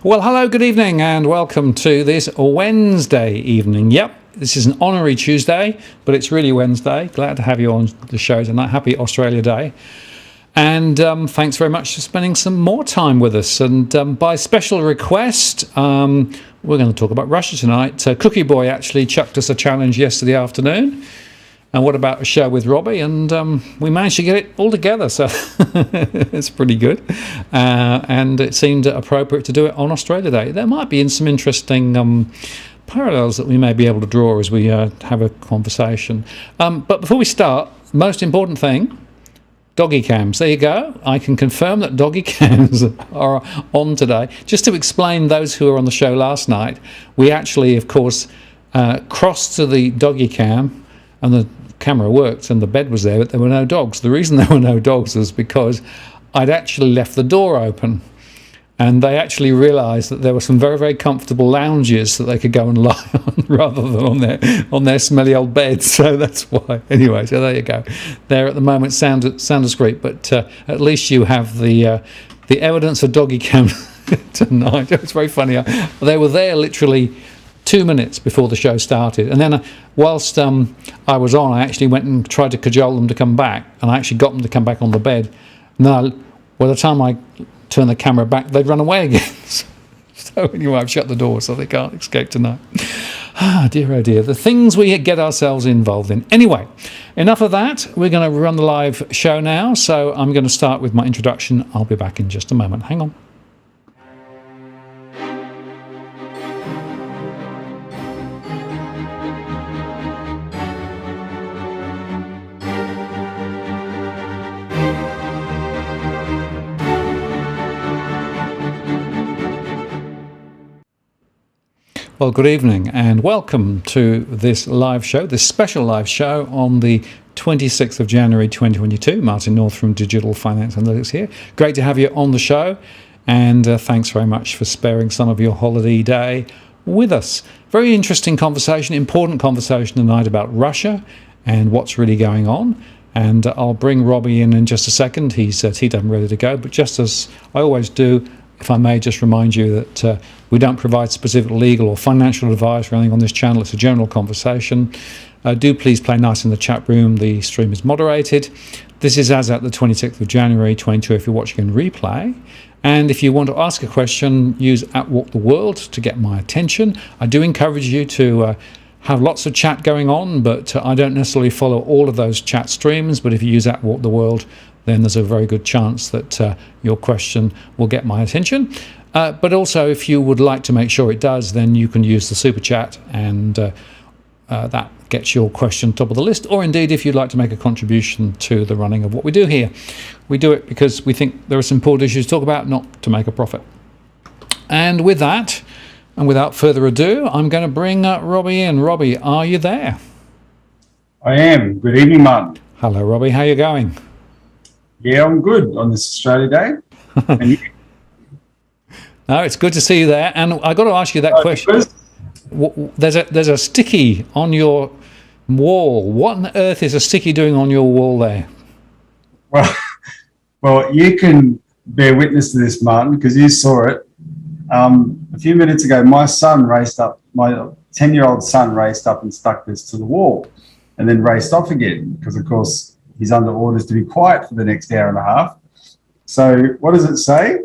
Well, hello, good evening, and welcome to this Wednesday evening. Yep, this is an honorary Tuesday, but it's really Wednesday. Glad to have you on the show tonight. Happy Australia Day. And thanks very much for spending some more time with us. And by special request, we're going to talk about Russia tonight. Cookie Boy actually chucked us a challenge yesterday afternoon. And what about a show with Robbie? And we managed to get it all together, so it's pretty good. And it seemed appropriate to do it on Australia Day. There might be some interesting parallels that we may be able to draw as we have a conversation. But before we start, most important thing, doggy cams. There you go. I can confirm that doggy cams are on today. Just to explain those who were on the show last night, we actually, of course, crossed to the doggy cam, and the camera worked and the bed was there, but there were no dogs. The reason there were no dogs was because I'd actually left the door open, and they actually realised that there were some very, very comfortable lounges that they could go and lie on rather than on their smelly old beds. So that's why. Anyway, so there you go. There at the moment sound discreet, but at least you have the evidence of doggy cam tonight. It was very funny. They were there literally 2 minutes before the show started, and then whilst I was on, I actually went and tried to cajole them to come back, and I actually got them to come back on the bed. And then by the time I turned the camera back, they'd run away again. So anyway, I've shut the door so they can't escape tonight. Ah, dear, oh dear, the things we get ourselves involved in. Anyway, enough of that. We're going to run the live show now, so I'm going to start with my introduction. I'll be back in just a moment. Hang on. Well, good evening and welcome to this live show, this special live show on the 26th of January 2022. Martin North from Digital Finance Analytics here. Great to have you on the show, and thanks very much for sparing some of your holiday day with us. Very interesting conversation, important conversation tonight about Russia and what's really going on. And I'll bring Robbie in just a second. He's teed up and ready to go, but just as I always do, if I may just remind you that we don't provide specific legal or financial advice or anything on this channel. It's a general conversation. Do please play nice in the chat room. The stream is moderated. This is as at the 26th of January 22 if you're watching in replay. And if you want to ask a question, use @WalkTheWorld to get my attention. I do encourage you to have lots of chat going on, but I don't necessarily follow all of those chat streams. But if you use @WalkTheWorld, then there's a very good chance that your question will get my attention. But also, if you would like to make sure it does, then you can use the super chat, and that gets your question top of the list. Or indeed, if you'd like to make a contribution to the running of what we do here. We do it because we think there are some important issues to talk about, not to make a profit. And with that, and without further ado, I'm going to bring Robbie in. Robbie, are you there? I am. Good evening, Martin. Hello, Robbie. How are you going? Yeah, I'm good on this Australia Day. And you? No, it's good to see you there. And I got to ask you that question. There's a sticky on your wall. What on earth is a sticky doing on your wall there? Well, you can bear witness to this, Martin, because you saw it. A few minutes ago, my 10-year-old son raced up and stuck this to the wall and then raced off again because, of course, he's under orders to be quiet for the next hour and a half. So what does it say?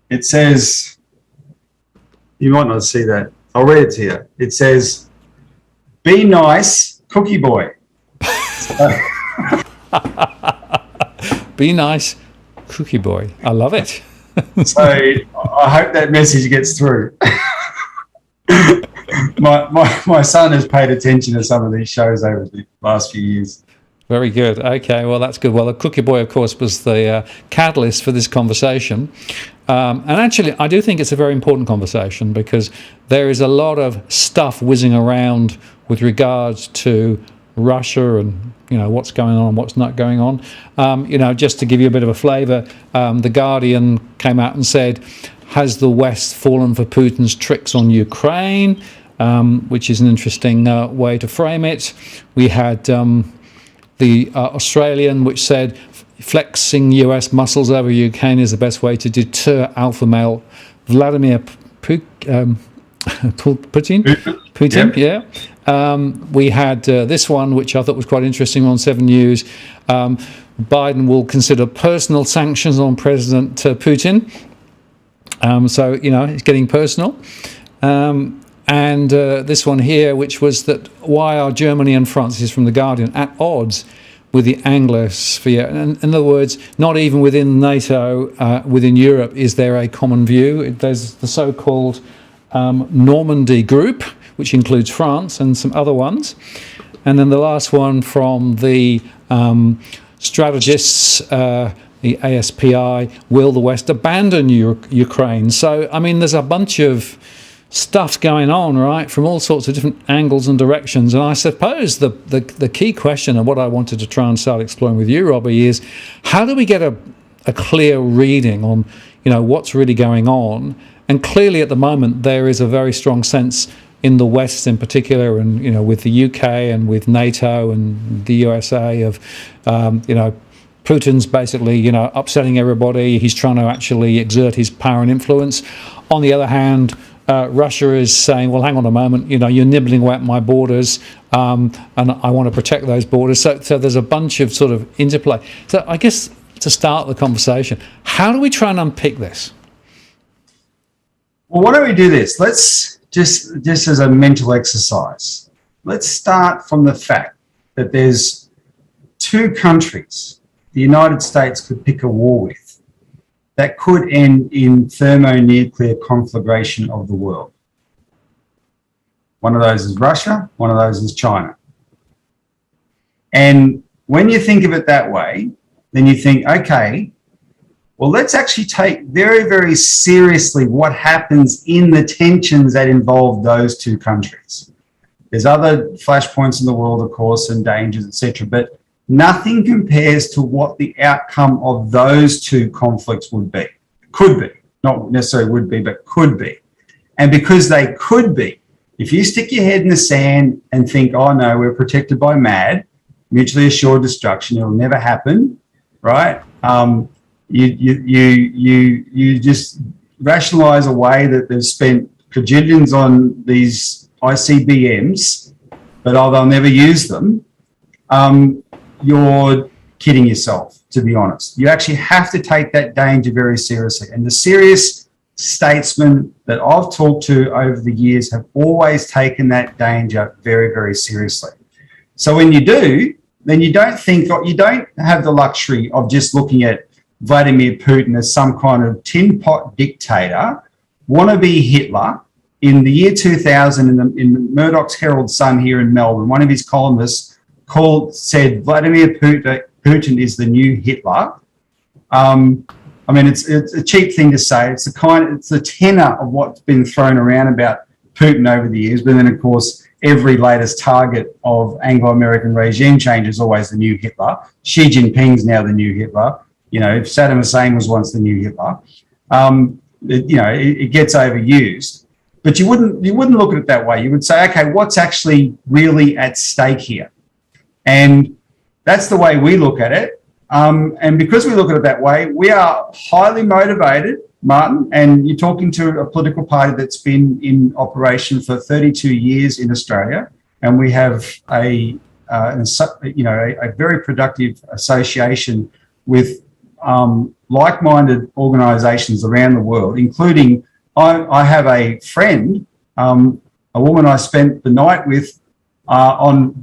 It says, you might not see that. I'll read it to you. It says, "Be nice, Cookie Boy." Be nice, Cookie Boy. I love it. So I hope that message gets through. My son has paid attention to some of these shows over the last few years. Very good. Okay, well, that's good. Well, the Cookie Boy, of course, was the catalyst for this conversation. And actually, I do think it's a very important conversation because there is a lot of stuff whizzing around with regards to Russia and, what's going on and what's not going on. Just to give you a bit of a flavour, The Guardian came out and said, has the West fallen for Putin's tricks on Ukraine? Which is an interesting way to frame it. We had the Australian, which said flexing US muscles over Ukraine is the best way to deter alpha male Vladimir Putin, yeah. We had this one, which I thought was quite interesting on 7 News. Biden will consider personal sanctions on President Putin. So, it's getting personal. And this one here, which was that why are Germany and France, this is from The Guardian, at odds with the Anglosphere? And in other words, not even within NATO, within Europe, is there a common view. There's the so-called Normandy group, which includes France and some other ones. And then the last one from the strategists, the ASPI, will the West abandon Ukraine? So, there's a bunch of stuff going on, right, from all sorts of different angles and directions. And I suppose the key question, and what I wanted to try and start exploring with you, Robbie, is how do we get a clear reading on, what's really going on? And clearly at the moment there is a very strong sense in the West in particular, and with the UK and with NATO and the USA of Putin's basically upsetting everybody. He's trying to actually exert his power and influence. On the other hand, Russia is saying, well, hang on a moment, you're nibbling away at my borders, and I want to protect those borders. So there's a bunch of sort of interplay. So I guess to start the conversation, how do we try and unpick this? Well, why don't we do this? Let's just as a mental exercise, let's start from the fact that there's two countries the United States could pick a war with that could end in thermonuclear conflagration of the world. One of those is Russia, one of those is China. And when you think of it that way, then you think, okay, well, let's actually take very, very seriously what happens in the tensions that involve those two countries. There's other flashpoints in the world, of course, and dangers, etc., but nothing compares to what the outcome of those two conflicts would be. Could be. Not necessarily would be, but could be. And because they could be, if you stick your head in the sand and think, oh no, we're protected by MAD, mutually assured destruction, it'll never happen, right? You just rationalise away that they've spent quadrillions on these ICBMs, but they'll never use them. You're kidding yourself, to be honest. You actually have to take that danger very seriously. And the serious statesmen that I've talked to over the years have always taken that danger very, very seriously. So when you do, then you don't have the luxury of just looking at Vladimir Putin as some kind of tin pot dictator, wannabe Hitler. In the year 2000, in Murdoch's Herald Sun here in Melbourne, one of his columnists said Vladimir Putin is the new Hitler. It's a cheap thing to say. It's the tenor of what's been thrown around about Putin over the years. But then, of course, every latest target of Anglo-American regime change is always the new Hitler. Xi Jinping's now the new Hitler. Saddam Hussein was once the new Hitler. It gets overused. But you wouldn't look at it that way. You would say, okay, what's actually really at stake here? And that's the way we look at it. And because we look at it that way, we are highly motivated, Martin, and you're talking to a political party that's been in operation for 32 years in Australia, and we have a very productive association with like-minded organisations around the world, including I have a friend, a woman I spent the night with on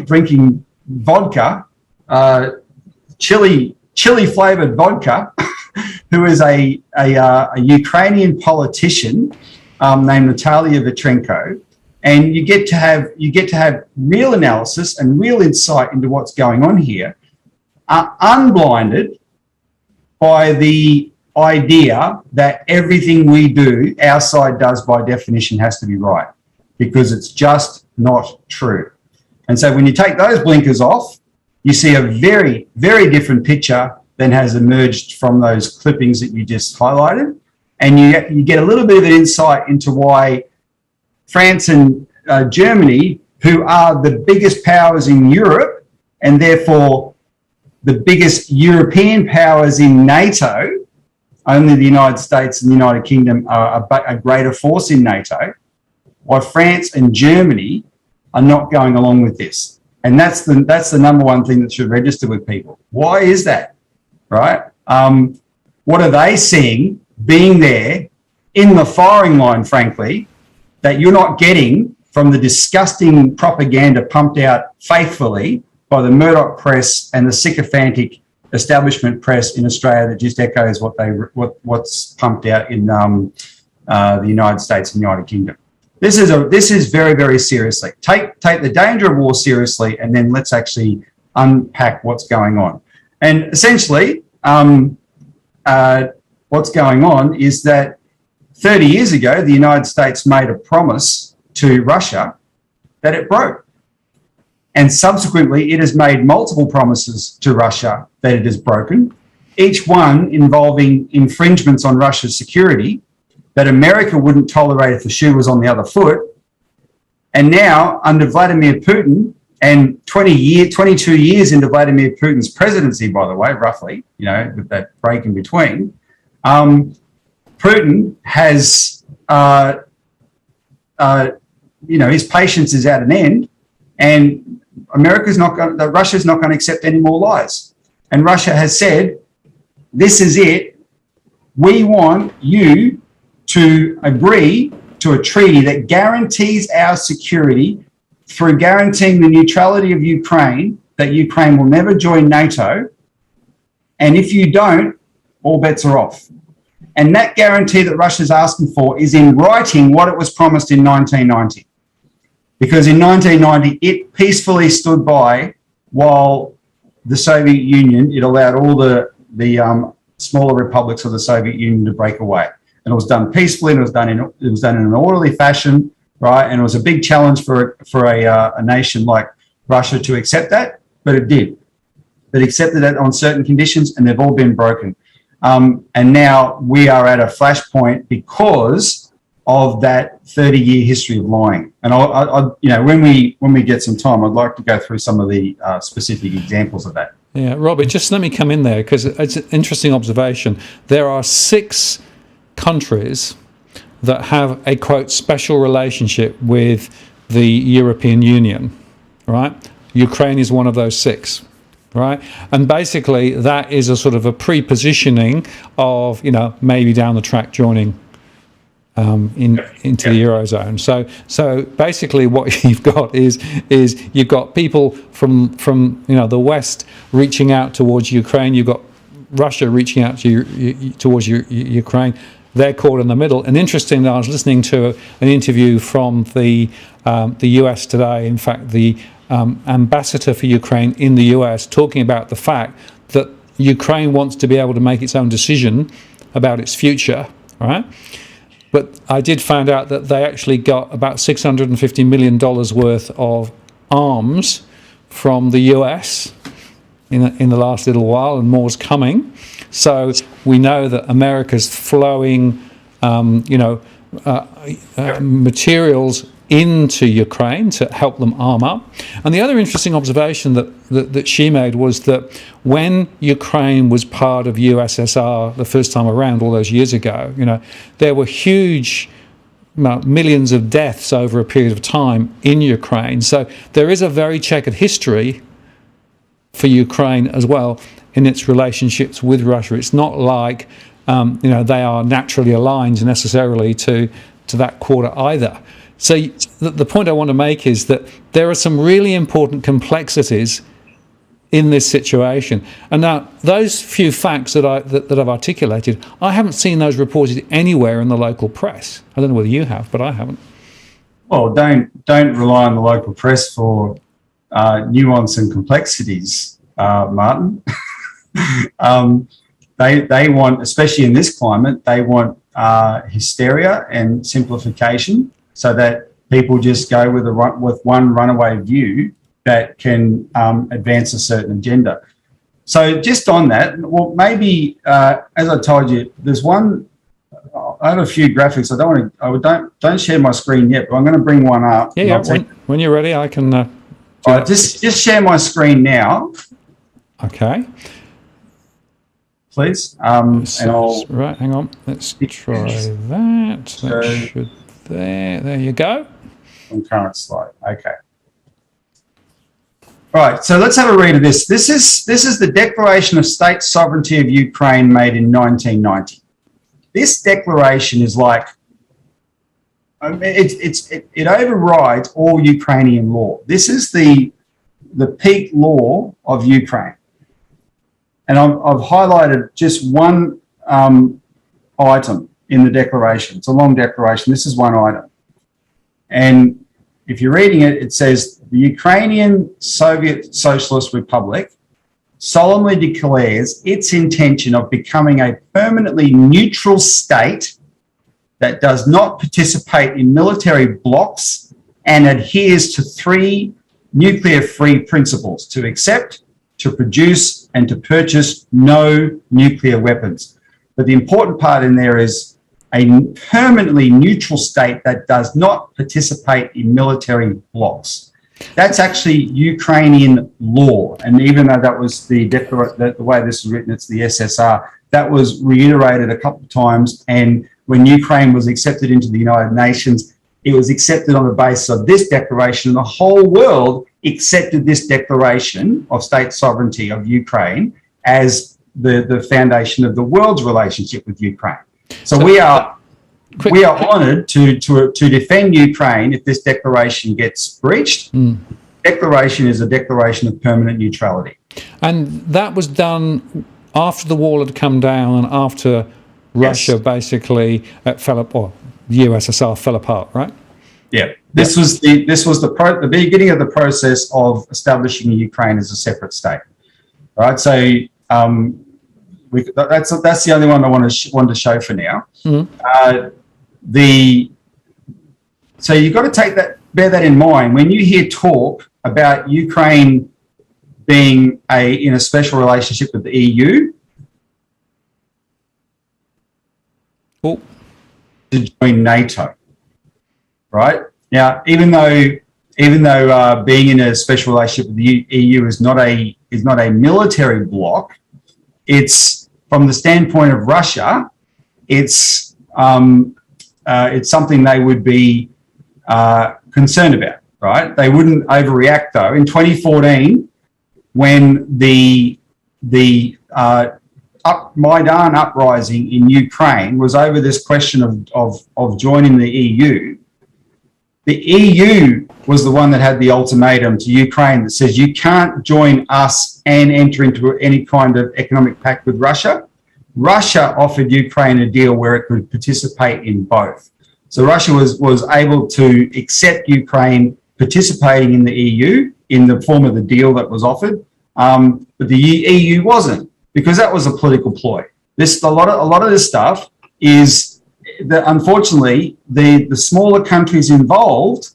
drinking vodka, chili flavoured vodka, who is a Ukrainian politician named Natalia Vitrenko, and you get to have real analysis and real insight into what's going on here, unblinded by the idea that everything we do, our side does by definition, has to be right, because it's just not true. And so when you take those blinkers off, you see a very, very different picture than has emerged from those clippings that you just highlighted. And you get a little bit of an insight into why France and Germany, who are the biggest powers in Europe and therefore the biggest European powers in NATO, only the United States and the United Kingdom are a greater force in NATO, why France and Germany are not going along with this. And that's the number one thing that should register with people. Why is that, right? What are they seeing being there in the firing line, frankly, that you're not getting from the disgusting propaganda pumped out faithfully by the Murdoch press and the sycophantic establishment press in Australia that just echoes what's pumped out in the United States and United Kingdom. This is very, very seriously. Take the danger of war seriously, and then let's actually unpack what's going on. And essentially, what's going on is that 30 years ago, the United States made a promise to Russia that it broke. And subsequently, it has made multiple promises to Russia that it has broken, each one involving infringements on Russia's security that America wouldn't tolerate if the shoe was on the other foot. And now, under Vladimir Putin, and 22 years into Vladimir Putin's presidency, by the way, roughly, with that break in between, Putin has, his patience is at an end, and Russia's not going to accept any more lies. And Russia has said, this is it. We want you to agree to a treaty that guarantees our security through guaranteeing the neutrality of Ukraine, that Ukraine will never join NATO. And if you don't, all bets are off. And that guarantee that Russia's asking for is in writing what it was promised in 1990. Because in 1990, it peacefully stood by while the Soviet Union, it allowed all the smaller republics of the Soviet Union to break away. And it was done peacefully, and it was done in an orderly fashion, right? And it was a big challenge for a nation like Russia to accept that, but it did. It accepted it on certain conditions, and they've all been broken. And now we are at a flashpoint because of that 30-year history of lying. And when we get some time, I'd like to go through some of the specific examples of that. Yeah, Robbie, just let me come in there because it's an interesting observation. There are 6 countries that have a, quote, special relationship with the European Union, right? Ukraine is one of those 6. Right, and basically that is a sort of a pre-positioning of maybe down the track joining into the Eurozone. So basically what you've got is you've got people from the West reaching out towards Ukraine. You've got Russia reaching out towards Ukraine. They're caught in the middle. And interestingly, I was listening to an interview from the US today. In fact, the ambassador for Ukraine in the US talking about the fact that Ukraine wants to be able to make its own decision about its future, right? But I did find out that they actually got about $650 million worth of arms from the US in the last little while, and more's coming. So we know that America's flowing, materials into Ukraine to help them arm up. And the other interesting observation that she made was that when Ukraine was part of USSR the first time around all those years ago, there were huge millions of deaths over a period of time in Ukraine. So there is a very checkered history for Ukraine as well in its relationships with Russia. It's not like they are naturally aligned necessarily to that quarter either. So the point I want to make is that there are some really important complexities in this situation. And now those few facts that I've articulated, I haven't seen those reported anywhere in the local press. I don't know whether you have, but I haven't. Well, don't rely on the local press for nuance and complexities, Martin. They want, especially in this climate, they want hysteria and simplification, so that people just go with one runaway view that can advance a certain agenda. So just on that, well, maybe as I told you, there's one. I have a few graphics. Don't share my screen yet, but I'm going to bring one up. Yeah. When you're ready, I can. Just share my screen now. Okay. please. And I'll... Right, hang on. Let's try that. That should... There you go. On current slide. Okay. Right, so let's have a read of this. This is the Declaration of State Sovereignty of Ukraine made in 1990. This declaration is like, it overrides all Ukrainian law. This is the peak law of Ukraine. And I've highlighted just one item in the declaration. It's a long declaration. This is one item. And if you're reading it, it says, the Ukrainian Soviet Socialist Republic solemnly declares its intention of becoming a permanently neutral state that does not participate in military blocs and adheres to 3 nuclear-free principles: to accept, to produce, and to purchase no nuclear weapons. But the important part in there is a permanently neutral state that does not participate in military blocs. That's actually Ukrainian law. And even though that was the way this was written, it's the SSR, that was reiterated a couple of times. And when Ukraine was accepted into the United Nations, it was accepted on the basis of this declaration. And the whole world accepted this declaration of state sovereignty of Ukraine as the foundation of the world's relationship with Ukraine. So we are honoured to defend Ukraine if this declaration gets breached. Declaration is a declaration of permanent neutrality. And that was done after the wall had come down and after Russia basically fell up, or the USSR fell apart, right? Yeah. This was the beginning of the process of establishing Ukraine as a separate state. All right. So that's the only one I want to show for now. So you've got to bear that in mind when you hear talk about Ukraine being in a special relationship with the EU. To join NATO, right? Now, even though being in a special relationship with the EU is not a military bloc, it's from the standpoint of Russia, it's something they would be concerned about, right? They wouldn't overreact though. In 2014, when the Maidan uprising in Ukraine was over this question of joining the EU. The EU was the one that had the ultimatum to Ukraine that says you can't join us and enter into any kind of economic pact with Russia. Russia offered Ukraine a deal where it could participate in both. So Russia was able to accept Ukraine participating in the EU in the form of the deal that was offered, but the EU wasn't, because that was a political ploy. A lot of this stuff is that unfortunately the smaller countries involved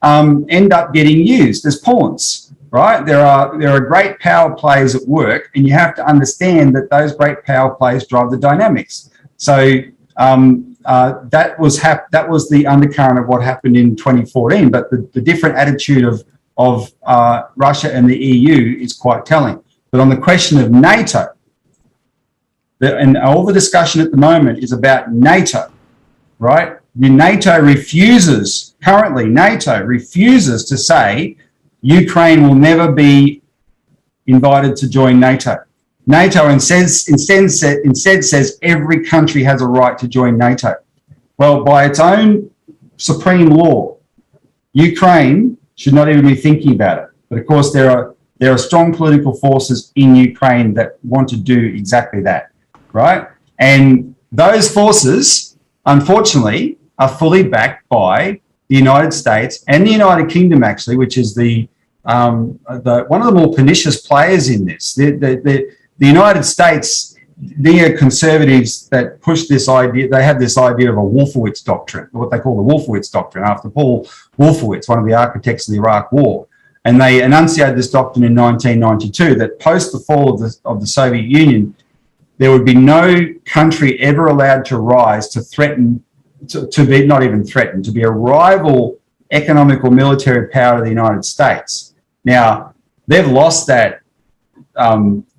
end up getting used as pawns, right? There are great power plays at work, and you have to understand that those great power plays drive the dynamics. So that was the undercurrent of what happened in 2014. But the different attitude of Russia and the EU is quite telling. But on the question of NATO, and all the discussion at the moment is about NATO, right? NATO refuses to say Ukraine will never be invited to join NATO. NATO instead says every country has a right to join NATO. Well, by its own supreme law, Ukraine should not even be thinking about it. But of course, there are strong political forces in Ukraine that want to do exactly that, right? And those forces, unfortunately, are fully backed by the United States and the United Kingdom, actually, which is one of the more pernicious players in this. The United States, neoconservatives that push this idea, they have this idea of a Wolfowitz doctrine, what they call the Wolfowitz doctrine, after Paul Wolfowitz, one of the architects of the Iraq War. And they enunciated this doctrine in 1992 that post the fall of the Soviet Union, there would be no country ever allowed to rise to threaten, to be not even threatened, to be a rival economic or military power of the United States. Now, they've lost that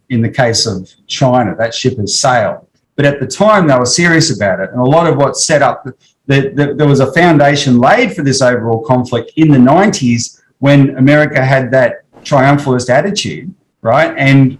in the case of China, that ship has sailed. But at the time, they were serious about it. And a lot of what set up, there was a foundation laid for this overall conflict in the 90s when America had that triumphalist attitude, right? And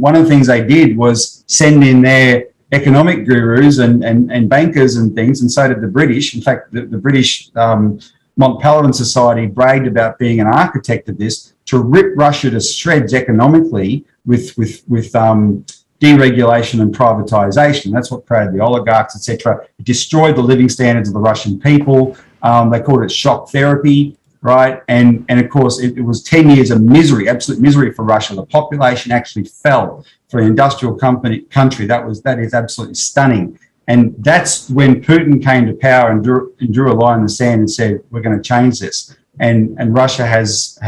one of the things they did was send in their economic gurus and bankers and things, and so did the British. In fact, the British Mont Pelerin Society bragged about being an architect of this, to rip Russia to shreds economically with deregulation and privatization. That's what created the oligarchs, etc. It destroyed the living standards of the Russian people. They called it shock therapy, right? And of course, it was 10 years of misery, absolute misery for Russia. The population actually fell for an industrial country. That is absolutely stunning. And that's when Putin came to power and drew a line in the sand and said, we're going to change this. And Russia has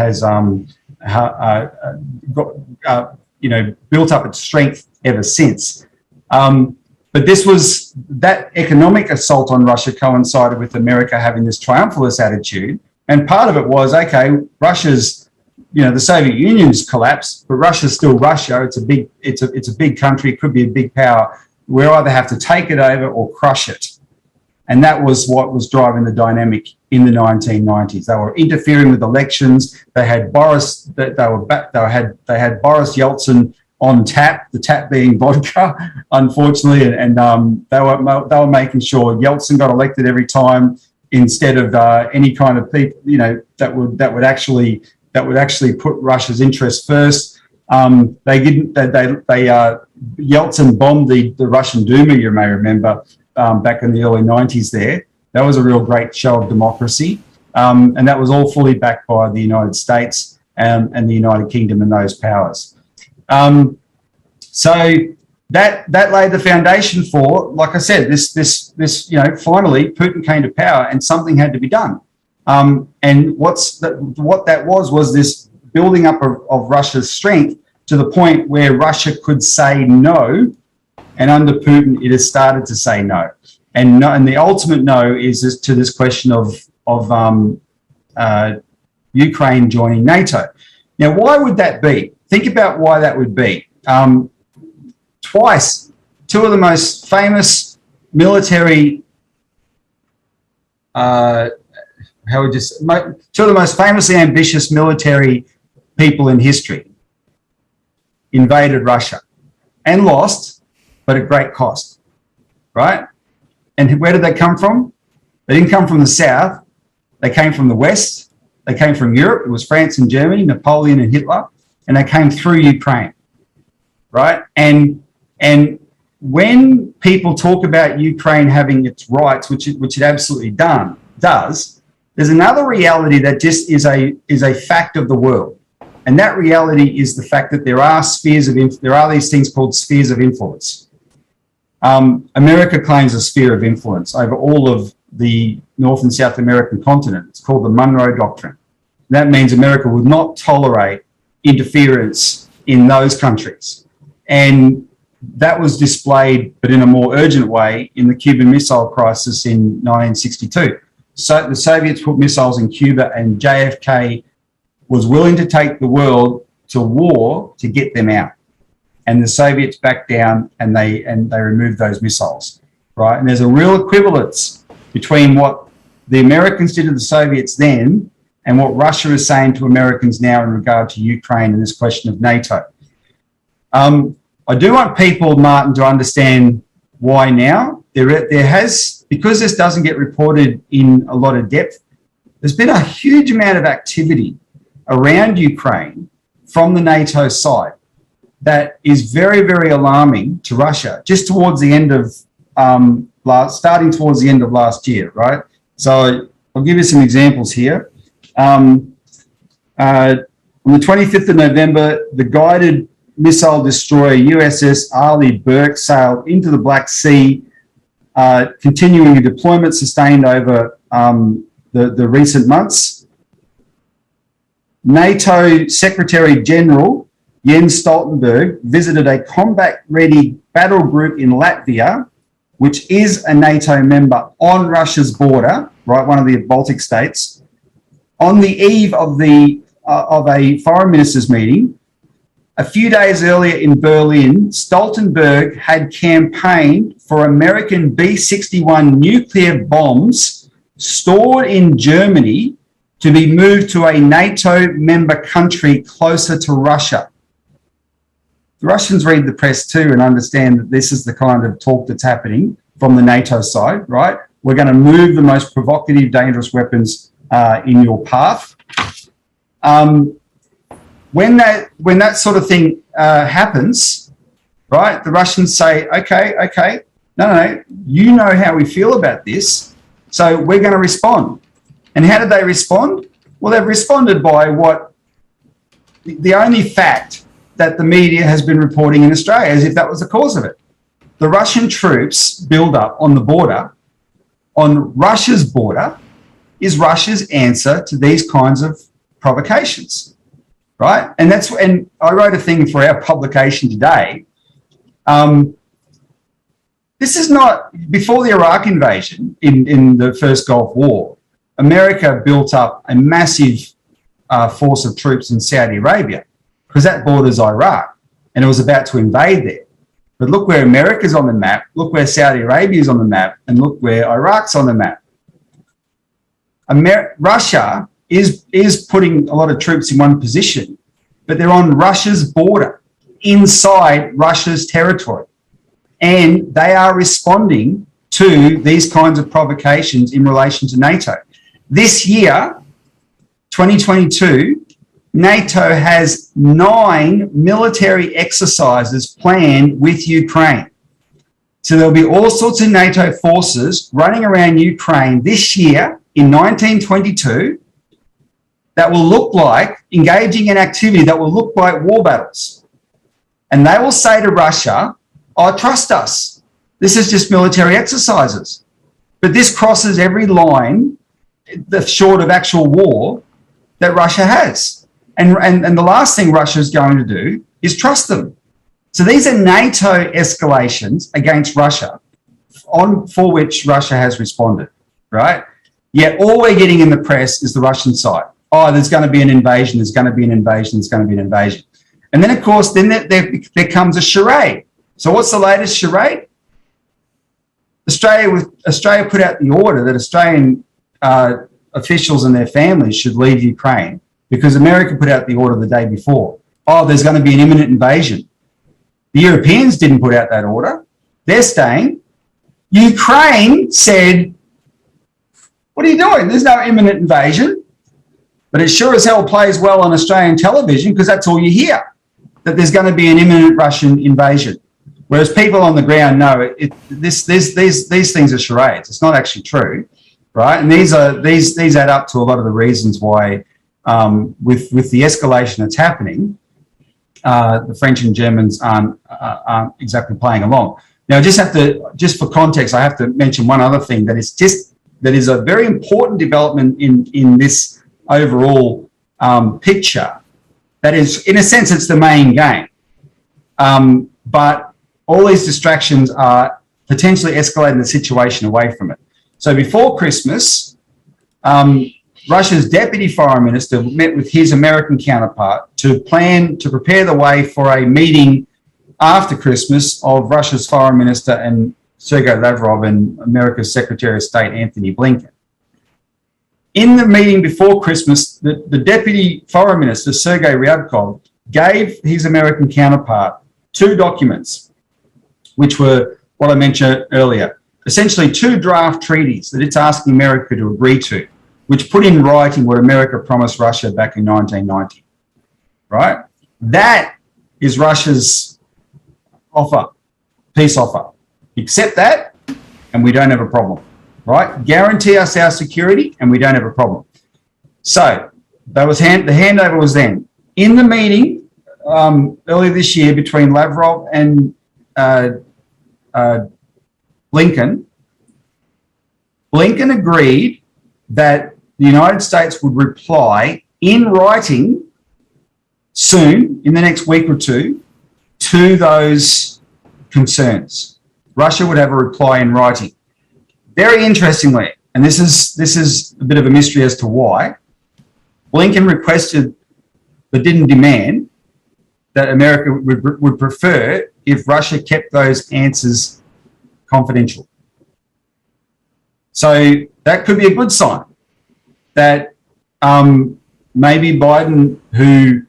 built up its strength ever since. But that economic assault on Russia coincided with America having this triumphalist attitude. And part of it was, okay, Russia's, the Soviet Union's collapsed, but Russia's still Russia. It's a big country. It could be a big power. We either have to take it over or crush it. And that was what was driving the dynamic in the 1990s. They were interfering with elections. They had Boris. They had Boris Yeltsin on tap. The tap being vodka, unfortunately, and they were making sure Yeltsin got elected every time instead of any kind of people, that would actually put Russia's interests first. Yeltsin bombed the Russian Duma, you may remember, back in the early 90s there. That was a real great show of democracy. And that was all fully backed by the United States and the United Kingdom and those powers. So that laid the foundation for, like I said, this finally Putin came to power and something had to be done. And what that was this building up of Russia's strength to the point where Russia could say no, and under Putin it has started to say no. And the ultimate no is to this question of Ukraine joining NATO. Now, why would that be? Think about why that would be. Twice, two of the most famous military, two of the most famously ambitious military people in history invaded Russia and lost, but at great cost, right? And where did they come from? They didn't come from the south. They came from the west. They came from Europe. It was France and Germany, Napoleon and Hitler, and they came through Ukraine, right? And when people talk about Ukraine having its rights, which it absolutely does, there's another reality that just is a fact of the world, and that reality is the fact that there are these things called spheres of influence. America claims a sphere of influence over all of the North and South American continent. It's called the Monroe Doctrine. That means America would not tolerate interference in those countries. And that was displayed, but in a more urgent way, in the Cuban Missile Crisis in 1962. So the Soviets put missiles in Cuba, and JFK was willing to take the world to war to get them out. And the Soviets backed down and they removed those missiles, right? And there's a real equivalence between what the Americans did to the Soviets then and what Russia is saying to Americans now in regard to Ukraine and this question of NATO. I do want people, Martin, to understand why now. There has, because this doesn't get reported in a lot of depth, there's been a huge amount of activity around Ukraine from the NATO side that is very, very alarming to Russia, just towards the end of, starting towards the end of last year, right? So I'll give you some examples here. On the 25th of November, the guided missile destroyer USS Arleigh Burke sailed into the Black Sea, continuing a deployment sustained over the recent months. NATO Secretary General Jens Stoltenberg visited a combat-ready battle group in Latvia, which is a NATO member, on Russia's border, right, one of the Baltic states, on the eve of a foreign ministers meeting. a few days earlier in Berlin, Stoltenberg had campaigned for American B-61 nuclear bombs stored in Germany to be moved to a NATO member country closer to Russia. The Russians read the press too and understand that this is the kind of talk that's happening from the NATO side, right? We're going to move the most provocative, dangerous weapons in your path. When that sort of thing happens, right, the Russians say, okay, no, you know how we feel about this, so we're going to respond. And how did they respond? Well, they've responded by what the only fact that the media has been reporting in Australia, as if that was the cause of it. The Russian troops build up on the border, on Russia's border, is Russia's answer to these kinds of provocations, right? And I wrote a thing for our publication today. This is not, before the Iraq invasion in the first Gulf War, America built up a massive force of troops in Saudi Arabia because that borders Iraq and it was about to invade there. But look where America's on the map, look where Saudi Arabia's on the map, and look where Iraq's on the map. Russia is putting a lot of troops in one position, but they're on Russia's border, inside Russia's territory. And they are responding to these kinds of provocations in relation to NATO. This year, 2022, NATO has 9 military exercises planned with Ukraine. So there'll be all sorts of NATO forces running around Ukraine this year in 1922 that will look like engaging in activity that will look like war battles. And they will say to Russia, oh, trust us. This is just military exercises. But this crosses every line short of actual war that Russia has. And the last thing Russia is going to do is trust them. So these are NATO escalations against Russia for which Russia has responded, right? Yet all we're getting in the press is the Russian side. Oh, there's going to be an invasion, there's going to be an invasion, there's going to be an invasion. And then, of course, there comes a charade. So what's the latest charade? Australia put out the order that Australian officials and their families should leave Ukraine because America put out the order the day before. Oh, there's going to be an imminent invasion. The Europeans didn't put out that order. They're staying. Ukraine said, what are you doing? There's no imminent invasion. But it sure as hell plays well on Australian television because that's all you hear, that there's going to be an imminent Russian invasion. Whereas people on the ground know these things are charades. It's not actually true, right? And these add up to a lot of the reasons why, with the escalation that's happening, the French and Germans aren't exactly playing along. Now, just for context, I have to mention one other thing that is a very important development in this overall picture. That is, in a sense, it's the main game. But all these distractions are potentially escalating the situation away from it. So before Christmas, Russia's deputy foreign minister met with his American counterpart to prepare the way for a meeting after Christmas of Russia's foreign minister and Sergei Lavrov and America's Secretary of State Anthony Blinken. In the meeting before Christmas, the deputy foreign minister, Sergei Ryabkov, gave his American counterpart 2 documents, which were what I mentioned earlier, essentially 2 draft treaties that it's asking America to agree to, which put in writing what America promised Russia back in 1990, right? That is Russia's offer, peace offer. Accept that and we don't have a problem, right? Guarantee us our security and we don't have a problem. So the handover was then. In the meeting earlier this year between Lavrov and Blinken agreed that the United States would reply in writing soon, in the next week or two, to those concerns. Russia would have a reply in writing. Very interestingly, and this is a bit of a mystery as to why, Blinken requested but didn't demand that America would prefer if Russia kept those answers confidential. So that could be a good sign that maybe Biden, who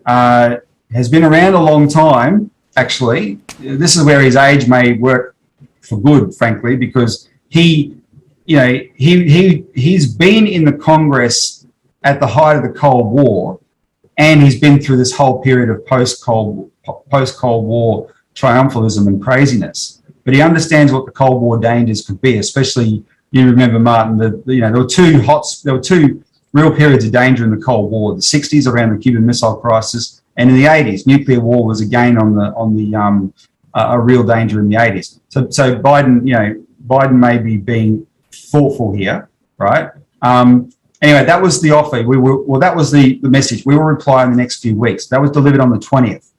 has been around a long time, actually, this is where his age may work for good, frankly, because he's been in the Congress at the height of the Cold War, and he's been through this whole period of post-Cold War triumphalism and craziness. But he understands what the Cold War dangers could be, especially, you remember, Martin, there were two real periods of danger in the Cold War: the 60s around the Cuban Missile Crisis, and in the 80s, nuclear war was again a real danger in the 80s. So Biden may be being thoughtful here, right? Anyway, that was the offer. That was the message. We will reply in the next few weeks. That was delivered on the 20th.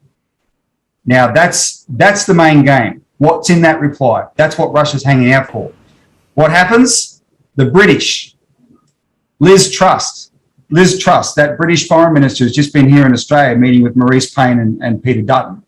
Now that's the main game. What's in that reply? That's what Russia's hanging out for. What happens? The British, Liz Truss, that British foreign minister who's just been here in Australia meeting with Maurice Payne and Peter Dutton.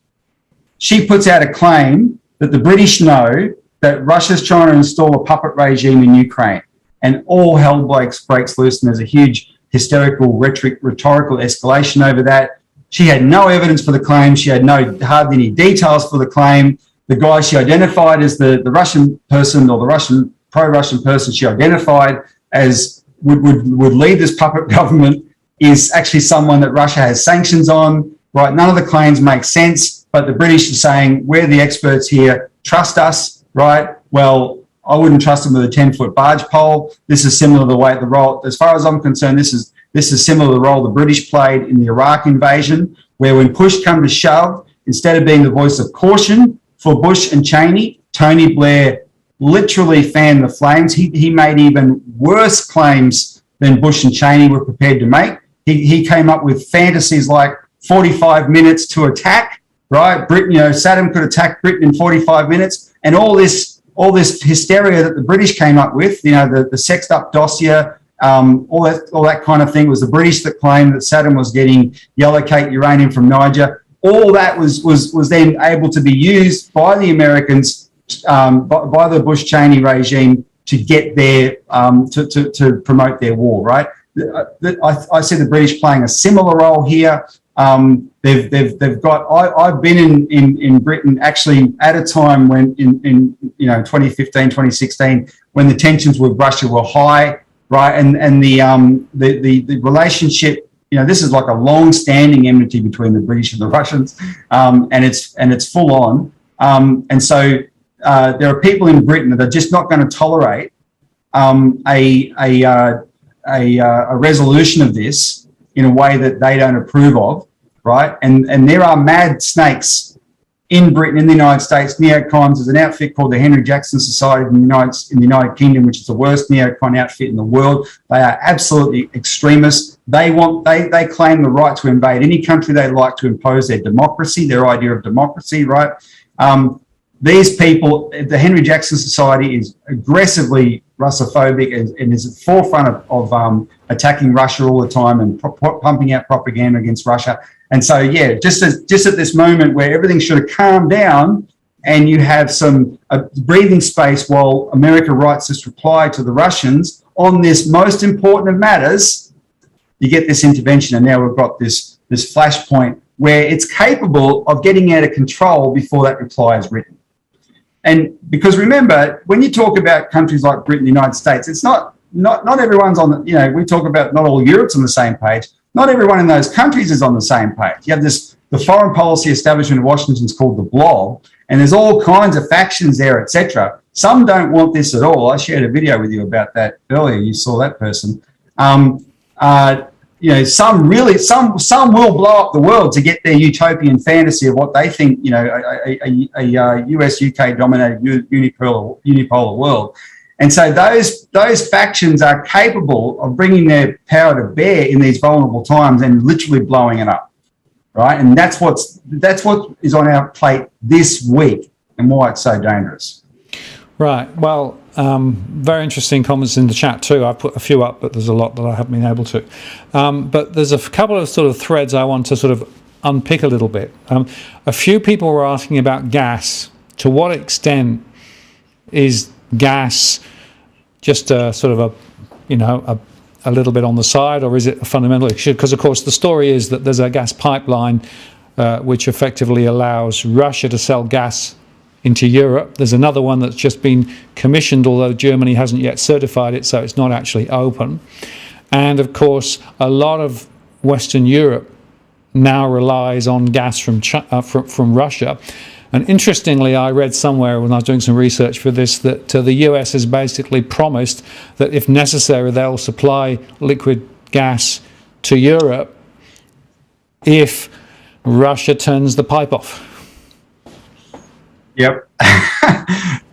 She puts out a claim that the British know that Russia's trying to install a puppet regime in Ukraine, and all hell breaks loose, and there's a huge hysterical rhetorical escalation over that. She had no evidence for the claim. She had hardly any details for the claim. The guy she identified as the Russian person, or the Russian pro-Russian person she identified as would lead this puppet government, is actually someone that Russia has sanctions on, right? None of the claims make sense, but the British are saying, we're the experts here, trust us, right? Well, I wouldn't trust them with a 10-foot barge pole. This is similar to the way the role, as far as I'm concerned, this is similar to the role the British played in the Iraq invasion, where when push come to shove, instead of being the voice of caution for Bush and Cheney, Tony Blair literally fanned the flames. He made even worse claims than Bush and Cheney were prepared to make. He came up with fantasies like 45 minutes to attack, right? Britain, Saddam could attack Britain in 45 minutes, and all this hysteria that the British came up with, the sexed up dossier, all that kind of thing. It was the British that claimed that Saddam was getting yellowcake uranium from Niger. All that was then able to be used by the Americans, by the Bush-Cheney regime, to get their to promote their war, right? I see the British playing a similar role here. They've got. I've been in Britain actually at a time when in 2015, 2016, when the tensions with Russia were high, right? And the relationship. This is like a long-standing enmity between the British and the Russians, and it's full on. And so there are people in Britain that are just not going to tolerate a resolution of this in a way that they don't approve of, right? And there are mad snakes in Britain, in the United States, neocons. There's an outfit called the Henry Jackson Society in the United Kingdom, which is the worst neocon outfit in the world. They are absolutely extremists. They claim the right to invade any country they like to impose their democracy, their idea of democracy, right? These people, the Henry Jackson Society is aggressively Russophobic and is at the forefront of attacking Russia all the time and pumping out propaganda against Russia. And so, just at this moment where everything should have calmed down and you have some breathing space while America writes this reply to the Russians on this most important of matters, you get this intervention, and now we've got this flashpoint where it's capable of getting out of control before that reply is written. And because remember, when you talk about countries like Britain, the United States, it's not everyone's on the, we talk about not all Europe's on the same page. Not everyone in those countries is on the same page. You have the foreign policy establishment in Washington's called the Blob, and there's all kinds of factions there, etc. Some don't want this at all. I shared a video with you about that earlier. You saw that person. Some will blow up the world to get their utopian fantasy of what they think, a US-UK dominated unipolar world. And so those factions are capable of bringing their power to bear in these vulnerable times and literally blowing it up, right? And that's what is on our plate this week and why it's so dangerous. Right. Well, very interesting comments in the chat too. I put a few up, but there's a lot that I haven't been able to. But there's a couple of sort of threads I want to sort of unpick a little bit. A few people were asking about gas. To what extent is gas just a sort of a little bit on the side, or is it a fundamental issue? Because, of course, the story is that there's a gas pipeline which effectively allows Russia to sell gas into Europe. There's another one that's just been commissioned, although Germany hasn't yet certified it, so it's not actually open. And, of course, a lot of Western Europe now relies on gas from Russia. And interestingly, I read somewhere when I was doing some research for this that the US has basically promised that if necessary, they'll supply liquid gas to Europe if Russia turns the pipe off. Yep.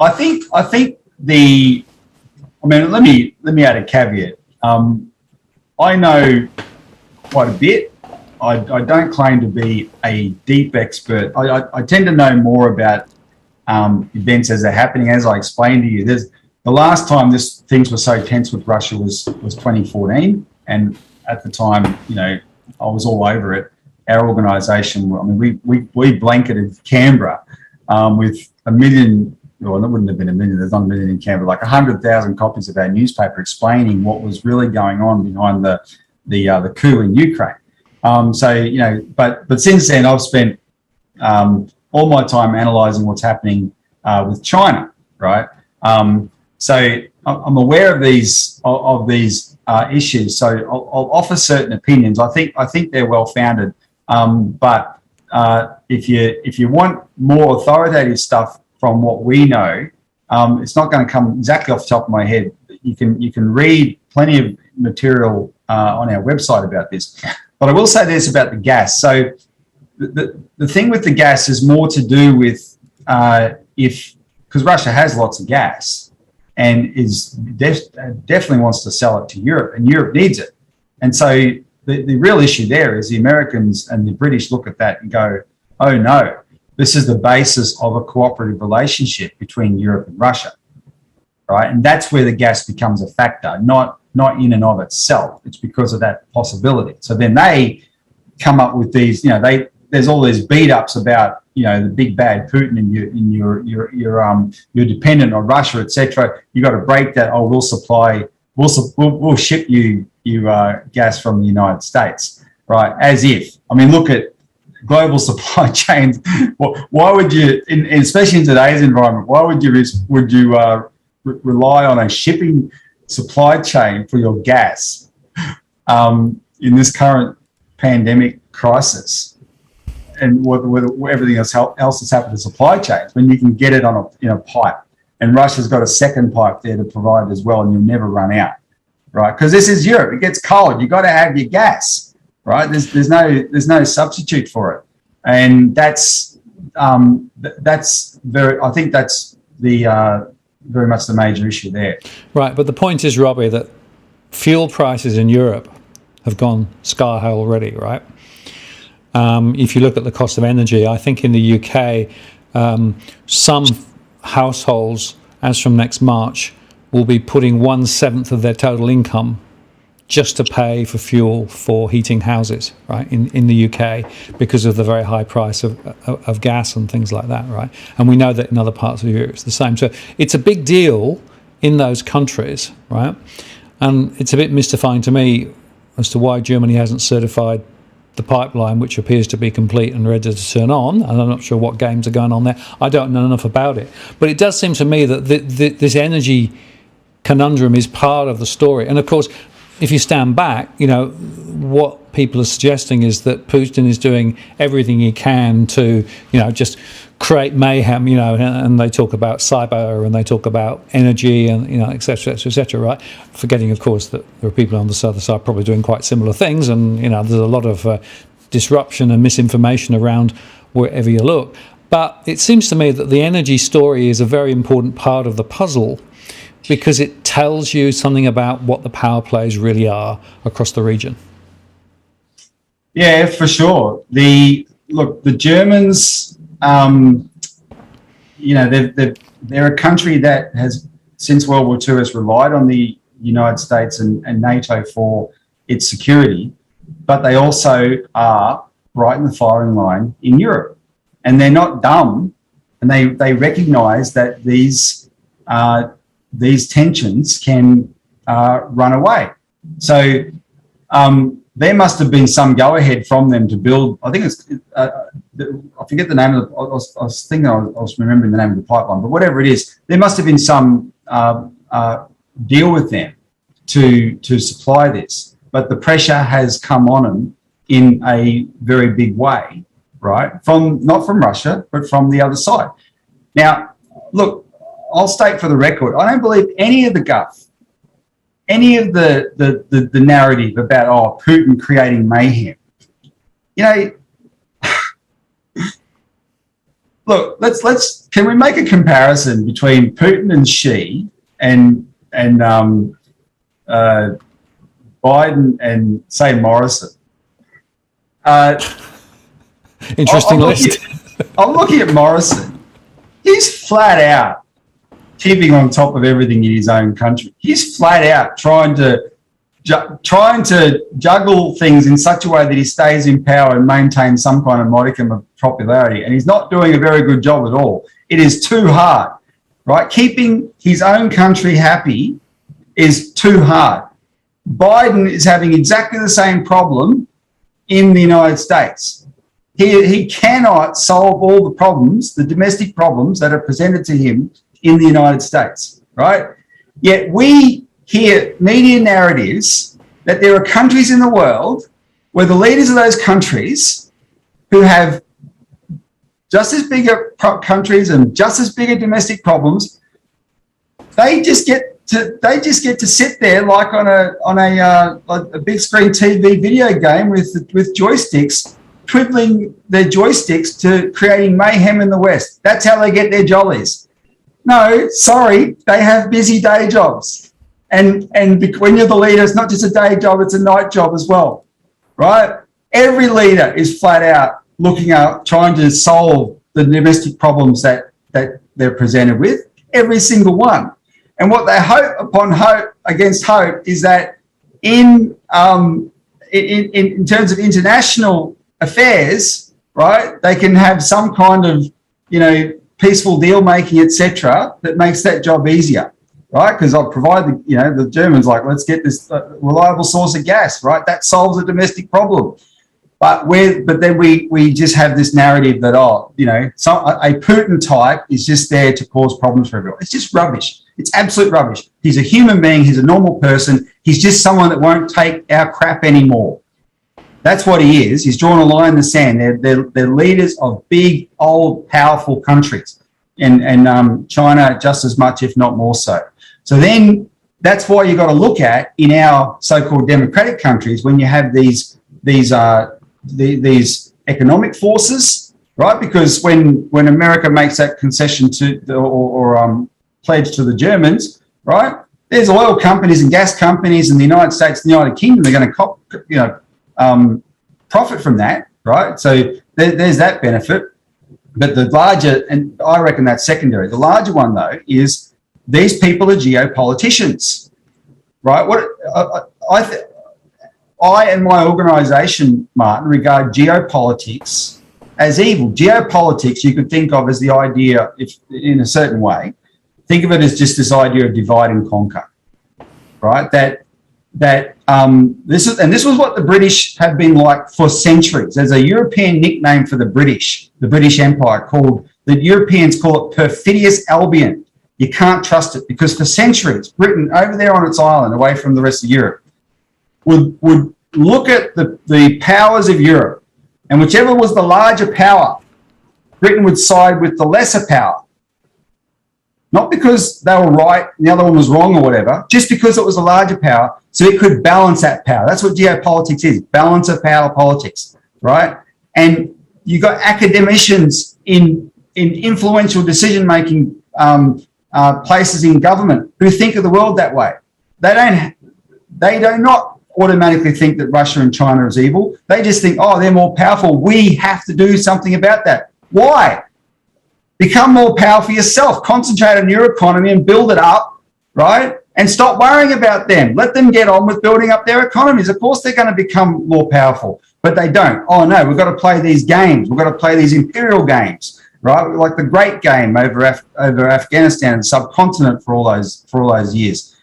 I think let me add a caveat. I know quite a bit. I don't claim to be a deep expert. I tend to know more about events as they're happening. As I explained to you, the last time things were so tense with Russia was 2014, and at the time, I was all over it. Our organisation, we blanketed Canberra with 1 million. Well, it wouldn't have been 1 million. There's not 1 million in Canberra. Like 100,000 copies of our newspaper explaining what was really going on behind the coup in Ukraine. But since then, I've spent all my time analysing what's happening with China, right? So I'm aware of these issues. So I'll offer certain opinions. I think they're well founded. But if you want more authoritative stuff from what we know, it's not going to come exactly off the top of my head. You can read plenty of material on our website about this. But I will say this about the gas. So the thing with the gas is more to do with because Russia has lots of gas and definitely wants to sell it to Europe, and Europe needs it. And so the real issue there is the Americans and the British look at that and go, oh no, this is the basis of a cooperative relationship between Europe and Russia, right? And that's where the gas becomes a factor, not in and of itself. It's because of that possibility. So then they come up with these, there's all these beat ups about, the big bad Putin and you're dependent on Russia, etc. You got to break that. Oh, we'll ship you gas from the United States, right? As if, look at global supply chains. Why would you, especially in today's environment, why would you rely on a shipping supply chain for your gas in this current pandemic crisis, and with everything else that's happened to supply chains, when you can get it on a pipe, and Russia's got a second pipe there to provide as well, and you'll never run out, right? Because this is Europe; it gets cold. You got to have your gas, right? There's no substitute for it, and that's very. I think that's the very much the major issue there. Right, but the point is, Robbie, that fuel prices in Europe have gone sky high already, right? If you look at the cost of energy, I think in the UK, some households, as from next March, will be putting 1/7 of their total income just to pay for fuel for heating houses, right, in the UK, because of the very high price of gas and things like that, right? And we know that in other parts of Europe it's the same. So it's a big deal in those countries, right? And it's a bit mystifying to me as to why Germany hasn't certified the pipeline, which appears to be complete and ready to turn on. And I'm not sure what games are going on there. I don't know enough about it. But it does seem to me that this energy conundrum is part of the story. And of course, if you stand back, what people are suggesting is that Putin is doing everything he can to, just create mayhem, and they talk about cyber and they talk about energy and, et cetera, et cetera, et cetera, right? Forgetting, of course, that there are people on the other side probably doing quite similar things, and, there's a lot of disruption and misinformation around wherever you look. But it seems to me that the energy story is a very important part of the puzzle, because it tells you something about what the power plays really are across the region. Yeah, for sure. The Germans, they're a country that has, since World War II, has relied on the United States and NATO for its security, but they also are right in the firing line in Europe. And they're not dumb, and they recognise that these tensions can run away. So there must have been some go-ahead from them to build. I think it's I forget the name of the. I was thinking I was remembering the name of the pipeline, but whatever it is, there must have been some deal with them to supply this. But the pressure has come on them in a very big way, right? Not from Russia, but from the other side. Now, look, I'll state for the record, I don't believe any of the guff, any of the narrative about Putin creating mayhem. You know, look, can we make a comparison between Putin and Xi and Biden and, say, Morrison? Interesting list. I'm looking at Morrison. He's flat out keeping on top of everything in his own country. He's flat out trying to juggle things in such a way that he stays in power and maintains some kind of modicum of popularity. And he's not doing a very good job at all. It is too hard, right? Keeping his own country happy is too hard. Biden is having exactly the same problem in the United States. He cannot solve all the problems, the domestic problems that are presented to him in the United States, right? Yet we hear media narratives that there are countries in the world where the leaders of those countries who have just as bigger countries and just as bigger domestic problems, they just get to sit there like on a big screen TV video game with joysticks, twiddling their joysticks to creating mayhem in the West. That's how they get their jollies. No, sorry, they have busy day jobs. And when you're the leader, it's not just a day job, it's a night job as well, right? Every leader is flat out looking out, trying to solve the domestic problems that they're presented with, every single one. And what they hope upon hope against hope is that in terms of international affairs, right, they can have some kind of, peaceful deal making, etc., that makes that job easier, right? Because I'll provide the Germans let's get this reliable source of gas, right? That solves a domestic problem. But then we just have this narrative that a Putin type is just there to cause problems for everyone. It's just rubbish. It's absolute rubbish. He's a human being. He's a normal person. He's just someone that won't take our crap anymore. That's what he is. He's drawn a line in the sand. They're leaders of big, old, powerful countries, and China just as much, if not more so. So then that's why you've got to look at in our so-called democratic countries when you have these economic forces, right? Because when America makes that concession or pledge to the Germans, right? There's oil companies and gas companies in the United States and the United Kingdom. They're going to profit from that, right? So there's that benefit. But the larger, and I reckon that's secondary, the larger one, though, is these people are geopoliticians, right? I and my organisation, Martin, regard geopolitics as evil. Geopolitics you could think of as the idea, if in a certain way, think of it as just this idea of divide and conquer, right? This was what the British have been like for centuries. There's a European nickname for the British Empire the Europeans call it perfidious Albion. You can't trust it because for centuries, Britain over there on its island, away from the rest of Europe, would look at the powers of Europe, and whichever was the larger power, Britain would side with the lesser power. Not because they were right and the other one was wrong or whatever, just because it was a larger power, so it could balance that power. That's what geopolitics is, balance of power politics, right? And you got academicians in influential decision-making places in government who think of the world that way. They do not automatically think that Russia and China is evil. They just think, they're more powerful. We have to do something about that. Why? Become more powerful yourself. Concentrate on your economy and build it up, right? And stop worrying about them. Let them get on with building up their economies. Of course, they're going to become more powerful. But they don't. Oh no, we've got to play these games. We've got to play these imperial games, right? Like the Great Game over Afghanistan and the subcontinent for all those years.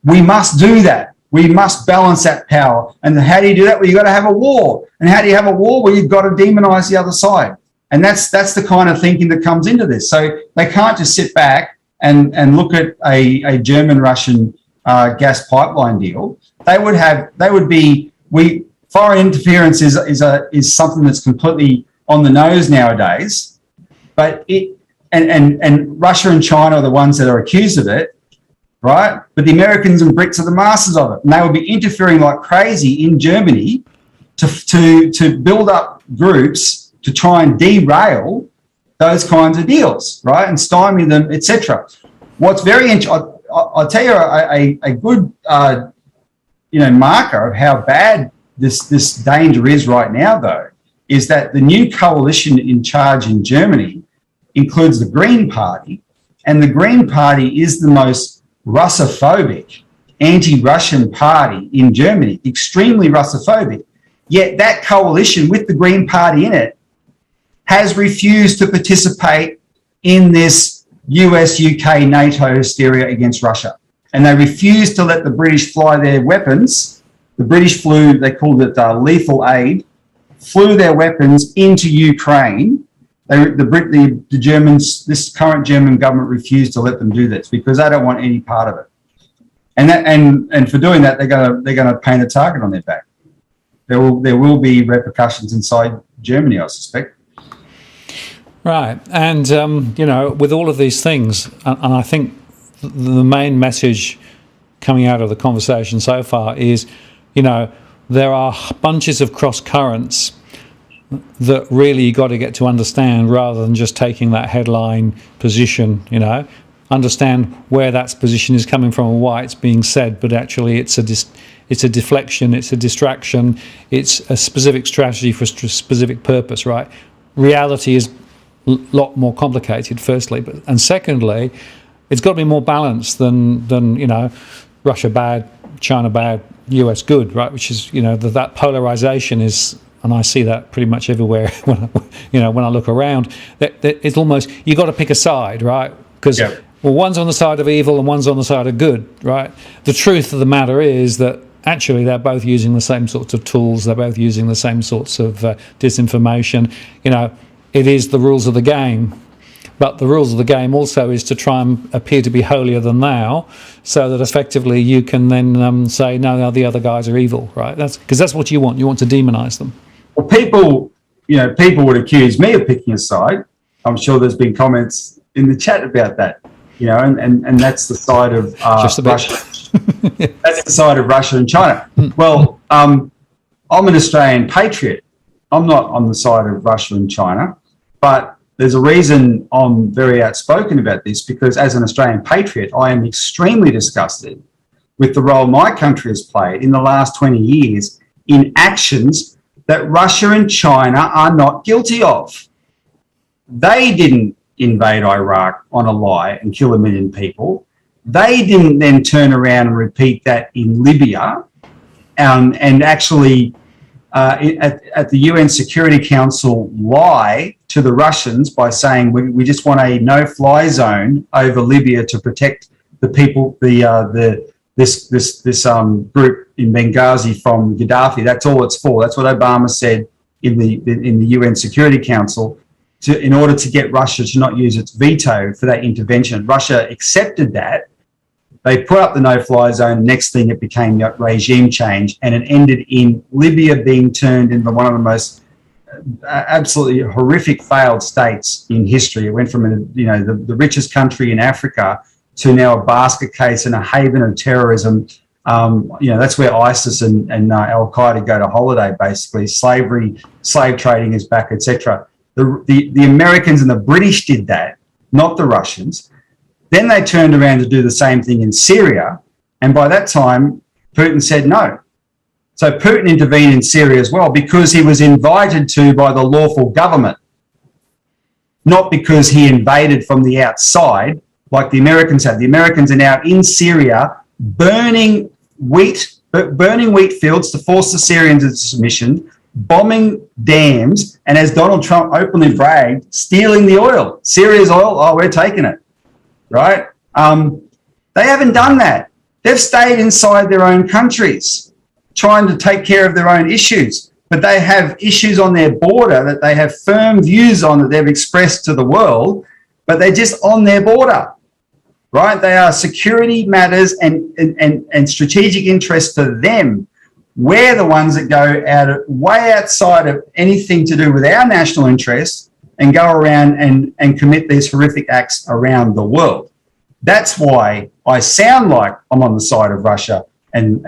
We must do that. We must balance that power. And how do you do that? Well, you've got to have a war. And how do you have a war? Well, you've got to demonize the other side. And that's the kind of thinking that comes into this. So they can't just sit back and look at a German-Russian gas pipeline deal. Foreign interference is something that's completely on the nose nowadays. But and Russia and China are the ones that are accused of it, right? But the Americans and Brits are the masters of it, and they will be interfering like crazy in Germany to build up groups to try and derail those kinds of deals, right, and stymie them, etc. What's very interesting, I'll tell you a good marker of how bad this danger is right now, though, is that the new coalition in charge in Germany includes the Green Party, and the Green Party is the most Russophobic, anti-Russian party in Germany, extremely Russophobic. Yet that coalition with the Green Party in it has refused to participate in this US, UK, NATO hysteria against Russia. And they refused to let the British fly their weapons. The British flew, they called it lethal aid, flew their weapons into Ukraine. The Germans, this current German government refused to let them do this because they don't want any part of it. And for doing that, they're gonna paint a target on their back. There will be repercussions inside Germany, I suspect. Right, and with all of these things, and I think the main message coming out of the conversation so far is, there are bunches of cross currents that really you got to get to understand rather than just taking that headline position. Understand where that position is coming from and why it's being said, but actually it's a deflection, it's a distraction, it's a specific strategy for a specific purpose, right? Reality is a lot more complicated, firstly, and secondly, it's got to be more balanced than Russia bad, China bad, US good, right? Which is that polarization is, and I see that pretty much everywhere when I look around. That it's almost you got to pick a side, right? Because well, one's on the side of evil and one's on the side of good, right? The truth of the matter is that actually they're both using the same sorts of tools. They're both using the same sorts of disinformation. It is the rules of the game. But the rules of the game also is to try and appear to be holier than thou, so that effectively you can then say, no, the other guys are evil, right? That's what you want. You want to demonize them. Well, people would accuse me of picking a side. I'm sure there's been comments in the chat about that, and that's the side of Russia. That's the side of Russia and China. Well, I'm an Australian patriot. I'm not on the side of Russia and China, but there's a reason I'm very outspoken about this, because as an Australian patriot, I am extremely disgusted with the role my country has played in the last 20 years in actions that Russia and China are not guilty of. They didn't invade Iraq on a lie and kill 1 million people. They didn't then turn around and repeat that in Libya and actually at the UN Security Council lie to the Russians by saying we just want a no-fly zone over Libya to protect the people, this group in Benghazi from Gaddafi. That's all it's for. That's what Obama said in the UN Security Council in order to get Russia to not use its veto for that intervention. Russia accepted that. They put up the no-fly zone. Next thing, it became regime change, and it ended in Libya being turned into one of the most absolutely horrific failed states in history. It went from the richest country in Africa to now a basket case and a haven of terrorism. That's where ISIS and Al Qaeda go to holiday. Basically, slave trading is back, etc. The Americans and the British did that, not the Russians. Then they turned around to do the same thing in Syria, and by that time, Putin said no. So Putin intervened in Syria as well because he was invited to by the lawful government, not because he invaded from the outside like the Americans had. The Americans are now in Syria burning wheat fields to force the Syrians into submission, bombing dams, and as Donald Trump openly bragged, stealing the oil. Syria's oil, oh, we're taking it, right? They haven't done that. They've stayed inside their own countries, trying to take care of their own issues. But they have issues on their border that they have firm views on that they've expressed to the world, but they're just on their border, right? They are security matters and strategic interests to them. We're the ones that go way outside of anything to do with our national interests and go around and commit these horrific acts around the world. That's why I sound like I'm on the side of Russia and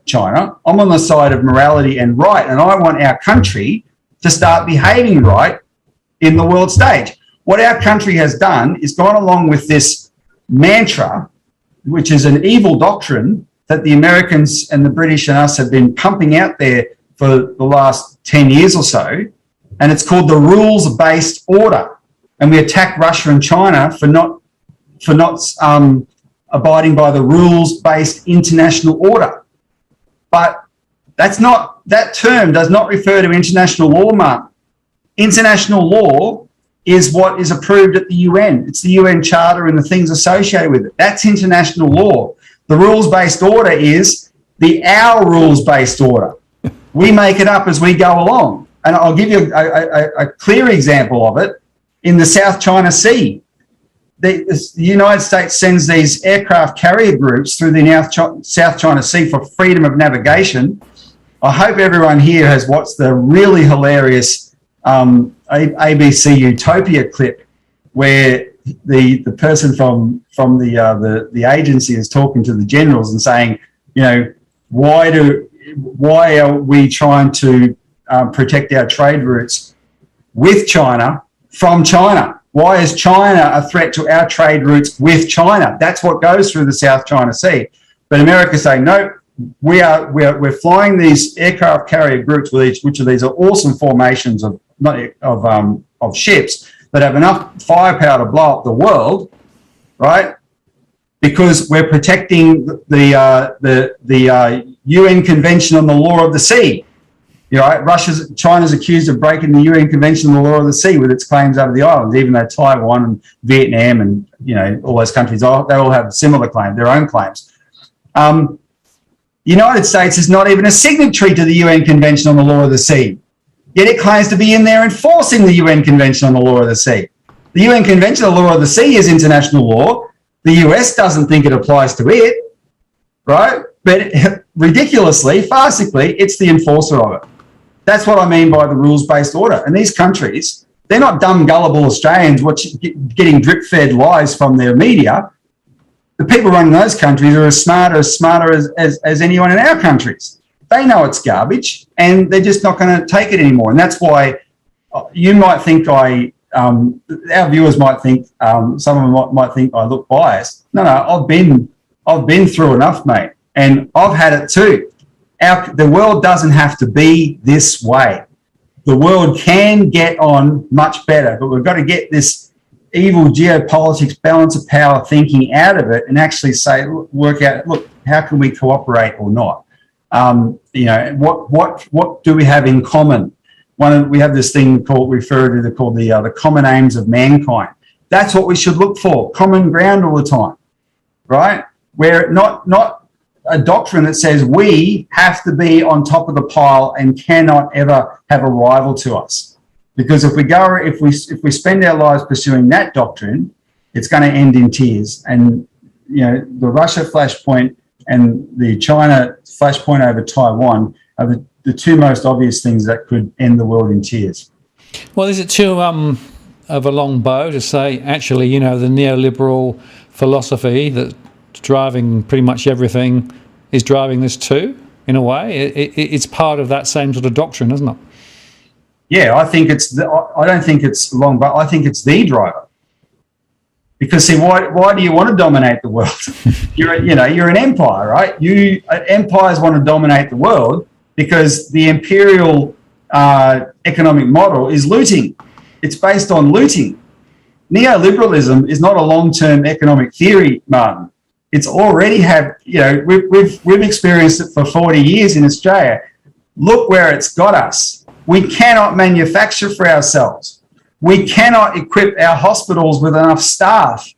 China. I'm on the side of morality and right, and I want our country to start behaving right in the world stage. What our country has done is gone along with this mantra, which is an evil doctrine that the Americans and the British and us have been pumping out there for the last 10 years or so, and it's called the rules-based order. And we attack Russia and China for not abiding by the rules-based international order. But that term does not refer to international law, Mark. International law is what is approved at the UN. It's the UN Charter and the things associated with it. That's international law. The rules-based order is our rules-based order. We make it up as we go along. And I'll give you a clear example of it in the South China Sea. The United States sends these aircraft carrier groups through the South China Sea for freedom of navigation. I hope everyone here has watched the really hilarious ABC Utopia clip where the person from the agency is talking to the generals and saying, why are we trying to protect our trade routes with China from China? Why is China a threat to our trade routes with China? That's what goes through the South China Sea. But America's saying, no, we're flying these aircraft carrier groups, which of these are awesome formations of ships that have enough firepower to blow up the world, right? Because we're protecting the UN Convention on the Law of the Sea. China's accused of breaking the UN Convention on the Law of the Sea with its claims over the islands, even though Taiwan and Vietnam and all those countries, they all have similar claims, their own claims. The United States is not even a signatory to the UN Convention on the Law of the Sea, yet it claims to be in there enforcing the UN Convention on the Law of the Sea. The UN Convention on the Law of the Sea is international law. The US doesn't think it applies to it, right? But ridiculously, farcically, it's the enforcer of it. That's what I mean by the rules-based order. And these countries, they're not dumb, gullible Australians getting drip-fed lies from their media. The people running those countries are as smart as anyone in our countries. They know it's garbage, and they're just not going to take it anymore. And that's why you might think our viewers might think, some of them might think I look biased. No, I've been through enough, mate, and I've had it too. The world doesn't have to be this way. The world can get on much better, but we've got to get this evil geopolitics, balance of power thinking out of it and actually work out, look, how can we cooperate or not? What do we have in common? We have this thing called the common aims of mankind. That's what we should look for, common ground all the time, right? Where not a doctrine that says we have to be on top of the pile and cannot ever have a rival to us. Because if we spend our lives pursuing that doctrine, it's going to end in tears. And the Russia flashpoint and the China flashpoint over Taiwan are the two most obvious things that could end the world in tears. Well, is it too of a long bow to say, actually, the neoliberal philosophy that's driving pretty much everything is driving this too, in a way? It's part of that same sort of doctrine, isn't it? Yeah, I don't think it's long, but I think it's the driver. Because see, why do you want to dominate the world? You're an empire, right? Empires want to dominate the world because the imperial economic model is looting. It's based on looting. Neoliberalism is not a long-term economic theory, Martin. It's already we've experienced it for 40 years in Australia. look where it's got us. We cannot manufacture for ourselves. We cannot equip our hospitals with enough staff,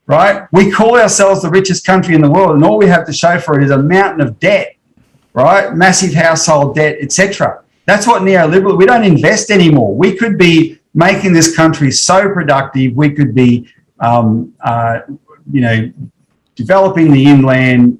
right? We call ourselves the richest country in the world, and all we have to show for it is a mountain of debt, right? Massive household debt, etc. That's what neoliberal, we don't invest anymore. We could be making this country so productive. We could be, developing the inland,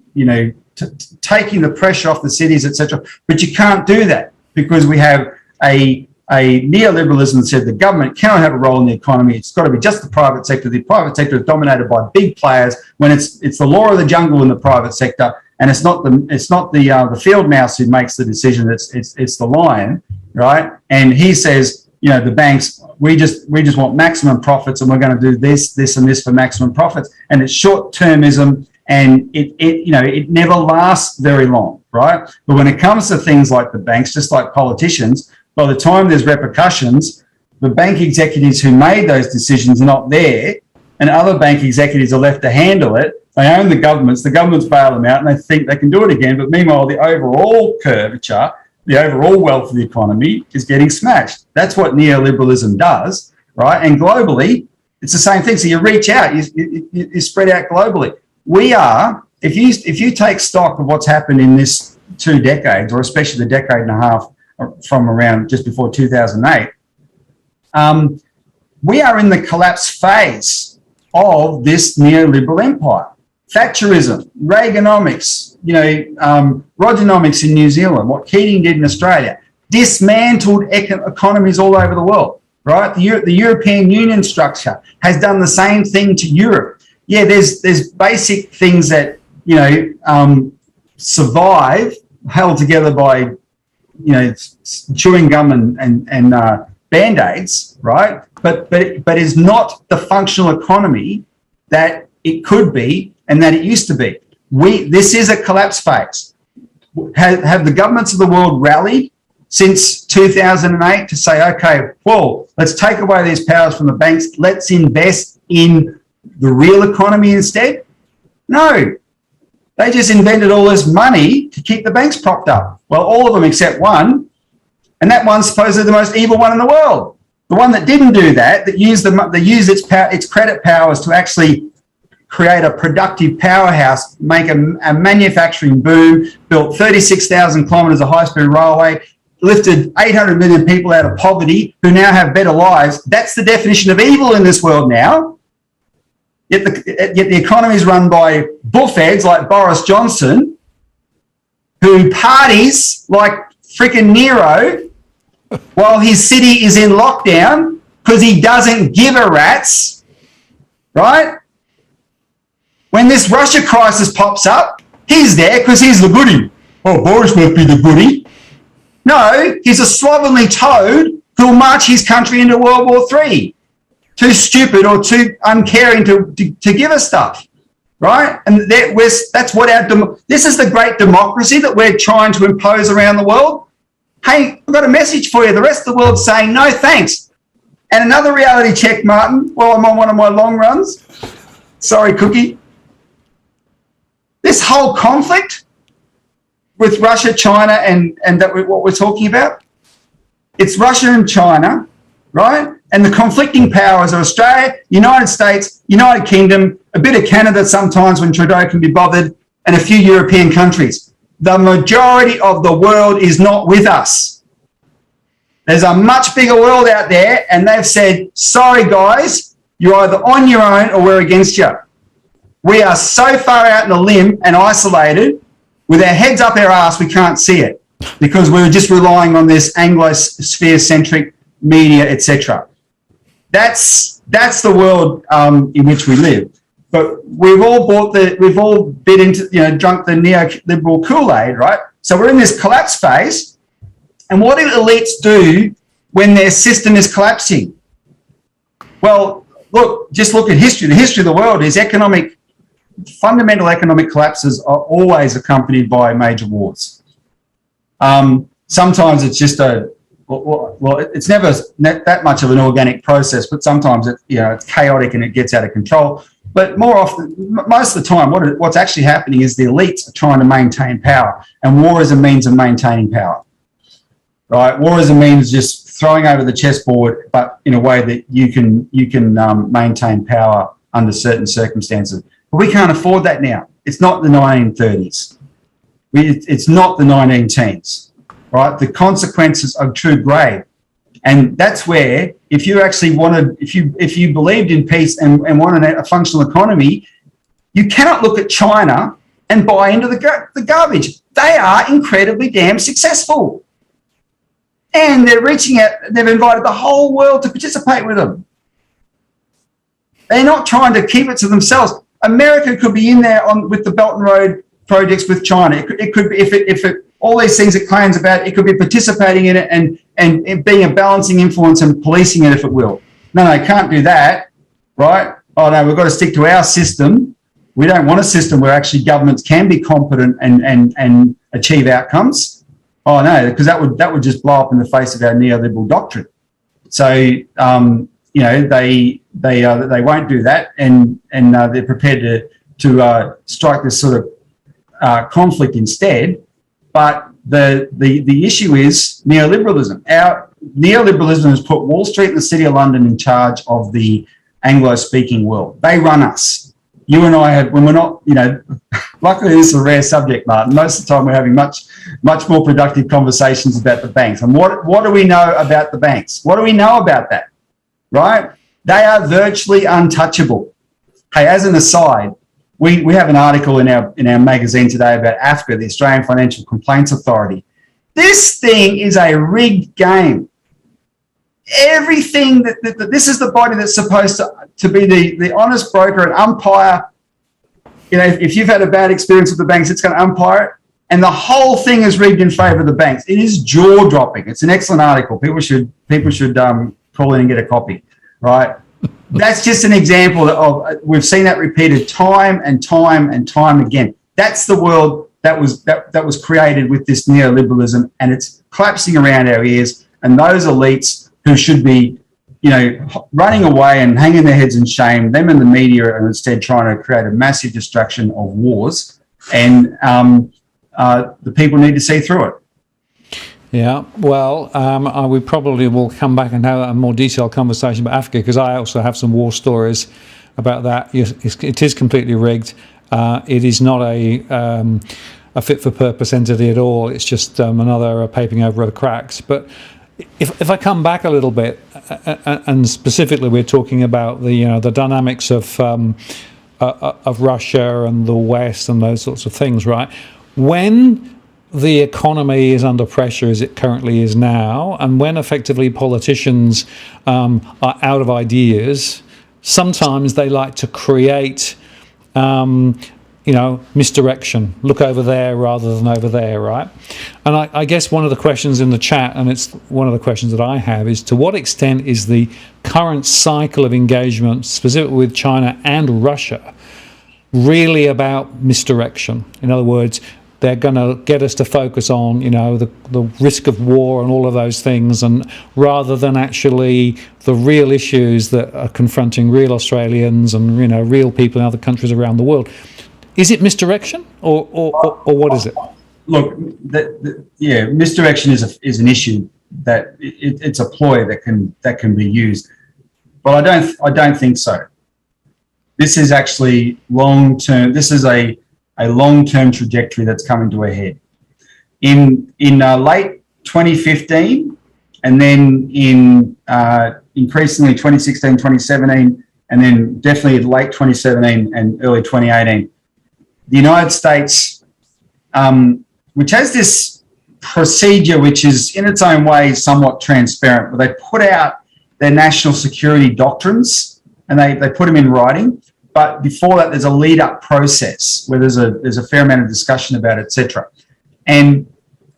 taking the pressure off the cities, etc. But you can't do that because we have a neoliberalism that said the government cannot have a role in the economy. It's got to be just the private sector. The private sector is dominated by big players. When it's the law of the jungle in the private sector, and it's not the field mouse who makes the decision. It's the lion, right? And he says, the banks, we just want maximum profits, and we're going to do this, and this for maximum profits. And it's short-termism, and it never lasts very long, right? But when it comes to things like the banks, just like politicians, by the time there's repercussions, the bank executives who made those decisions are not there, and other bank executives are left to handle it. They own the governments bail them out, and they think they can do it again. But meanwhile, the overall curvature, the overall wealth of the economy is getting smashed. That's what neoliberalism does, right? And globally, it's the same thing. So you reach out, you spread out globally. We are, if you take stock of what's happened in this 2 decades, or especially the decade and a half from around just before 2008, we are in the collapse phase of this neoliberal empire. Thatcherism, Reaganomics, Rogernomics in New Zealand, what Keating did in Australia, dismantled economies all over the world, right? The European Union structure has done the same thing to Europe. Yeah, there's basic things that, survive, held together by, chewing gum and Band-Aids, right? But is not the functional economy that it could be and that it used to be. This is a collapse phase. Have the governments of the world rallied since 2008 to say, okay, well, let's take away these powers from the banks. Let's invest in the real economy instead? No. They just invented all this money to keep the banks propped up. Well, all of them except one, and that one's supposedly the most evil one in the world. The one that didn't do that, that used its credit powers to actually create a productive powerhouse, make a manufacturing boom, built 36,000 kilometres of high-speed railway, lifted 800 million people out of poverty who now have better lives. That's the definition of evil in this world now. Yet the economy is run by bullfeds like Boris Johnson, who parties like freaking Nero while his city is in lockdown because he doesn't give a rat's, right? When this Russia crisis pops up, he's there because he's the goody. Oh, Boris must be the goody. No, he's a slovenly toad who'll march his country into World War III. Too stupid or too uncaring to give us stuff, right? And that's what this is the great democracy that we're trying to impose around the world. Hey, I've got a message for you. The rest of the world's saying no thanks. And another reality check, Martin, while I'm on one of my long runs. Sorry, Cookie. This whole conflict with Russia, China, and what we're talking about, it's Russia and China, right? And the conflicting powers are Australia, United States, United Kingdom, a bit of Canada sometimes when Trudeau can be bothered, and a few European countries. The majority of the world is not with us. There's a much bigger world out there, and they've said, sorry, guys, you're either on your own or we're against you. We are so far out in a limb and isolated, with our heads up our arse, we can't see it because we're just relying on this Anglosphere-centric media, etc. That's the world in which we live. But we've all bit into, drunk the neoliberal Kool-Aid, right? So we're in this collapse phase. And what do elites do when their system is collapsing? Well, just look at history. The history of the world is fundamental economic collapses are always accompanied by major wars. Sometimes it's just it's never that much of an organic process, but sometimes it's chaotic and it gets out of control. But most of the time, what's actually happening is the elites are trying to maintain power, and war is a means of maintaining power. Right? War is a means of just throwing over the chessboard, but in a way that you can maintain power under certain circumstances. But we can't afford that now. It's not the 1930s. It's not the 1910s. Right? The consequences are too grave. And that's where, if you actually wanted, if you believed in peace and wanted a functional economy, you cannot look at China and buy into the garbage. They are incredibly damn successful. And they're reaching out, they've invited the whole world to participate with them. They're not trying to keep it to themselves. America could be in there with the Belt and Road projects with China. It could be, if it all these things it claims about, it could be participating in it and being a balancing influence and policing it if it will. No, can't do that, right? Oh no, we've got to stick to our system. We don't want a system where actually governments can be competent and achieve outcomes. Oh no, because that would just blow up in the face of our neoliberal doctrine. So they won't do that, and they're prepared to strike this sort of conflict instead. But the issue is neoliberalism. Our neoliberalism has put Wall Street and the City of London in charge of the Anglo-speaking world. They run us. You and I have, when we're not, luckily this is a rare subject, Martin. Most of the time we're having much more productive conversations about the banks. And what do we know about the banks? What do we know about that? Right? They are virtually untouchable. Hey, as an aside, we have an article in our magazine today about AFCA, the Australian Financial Complaints Authority. This thing is a rigged game. Everything that this is the body that's supposed to be the honest broker and umpire. If you've had a bad experience with the banks, it's going to umpire it. And the whole thing is rigged in favour of the banks. It is jaw-dropping. It's an excellent article. People should call in and get a copy, right? That's just an example of we've seen that repeated time and time and time again. That's the world that was created with this neoliberalism, and it's collapsing around our ears. And those elites who should be, running away and hanging their heads in shame, them and the media are instead trying to create a massive destruction of wars, and the people need to see through it. Yeah, well, we probably will come back and have a more detailed conversation about Africa, because I also have some war stories about that. It is completely rigged. It is not a fit-for-purpose entity at all. It's just another papering over the cracks. But if I come back a little bit, and specifically we're talking about the dynamics of Russia and the West and those sorts of things, right? When the economy is under pressure as it currently is now, and when effectively politicians are out of ideas, sometimes they like to create misdirection. Look over there rather than over there, right? And I guess one of the questions in the chat, and it's one of the questions that I have, is to what extent is the current cycle of engagement, specifically with China and Russia, really about misdirection? In other words, they're going to get us to focus on, the risk of war and all of those things, and rather than actually the real issues that are confronting real Australians and real people in other countries around the world. Is it misdirection, or what is it? Look, misdirection is an issue that it's a ploy that can be used, but I don't think so. This is actually long term. This is a long-term trajectory that's coming to a head. In late 2015, and then in increasingly 2016, 2017, and then definitely late 2017 and early 2018, the United States, which has this procedure which is in its own way somewhat transparent, but they put out their national security doctrines and they put them in writing. But before that, there's a lead-up process where there's a fair amount of discussion about it, etc. And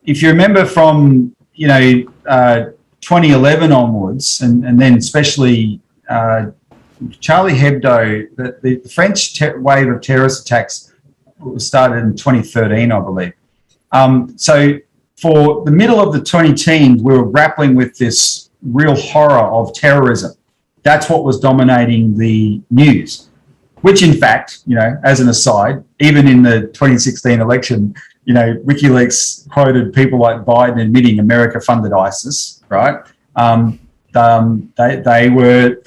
if you remember from 2011 onwards, and then especially Charlie Hebdo, the French wave of terrorist attacks started in 2013, I believe. So for the middle of the 2010s, we were grappling with this real horror of terrorism. That's what was dominating the news. which in fact, as an aside, even in the 2016 election, WikiLeaks quoted people like Biden admitting America funded ISIS, right? They were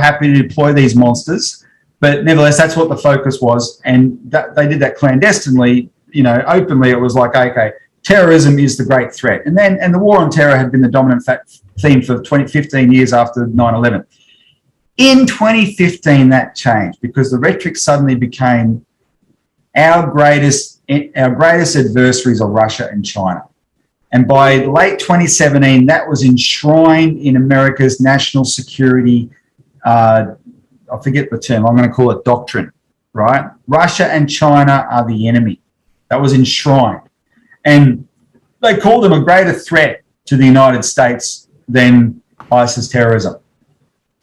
happy to deploy these monsters, but nevertheless, that's what the focus was, and they did that clandestinely. Openly, it was like, okay, terrorism is the great threat, and the war on terror had been the dominant theme for 15 years after 9/11. In 2015, that changed because the rhetoric suddenly became our greatest adversaries are Russia and China. And by late 2017, that was enshrined in America's national security, I forget the term, I'm going to call it doctrine, right? Russia and China are the enemy. That was enshrined. And they called them a greater threat to the United States than ISIS terrorism.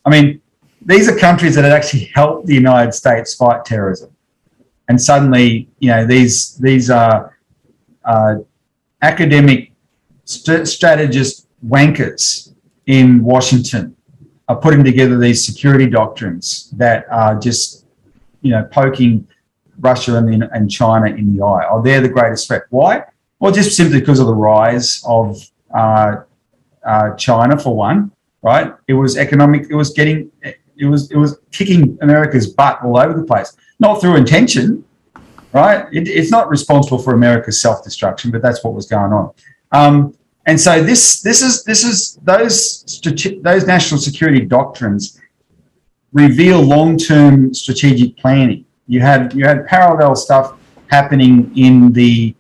I mean, these are countries that had actually helped the United States fight terrorism. And suddenly, these are academic strategist wankers in Washington are putting together these security doctrines that are just, poking Russia and China in the eye. Oh, they're the greatest threat. Why? Well, just simply because of the rise of China, for one, right? It was economic. It was kicking America's butt all over the place. Not through intention, right? It's not responsible for America's self-destruction, but that's what was going on. And so this is those national security doctrines reveal long-term strategic planning. You had parallel stuff happening in the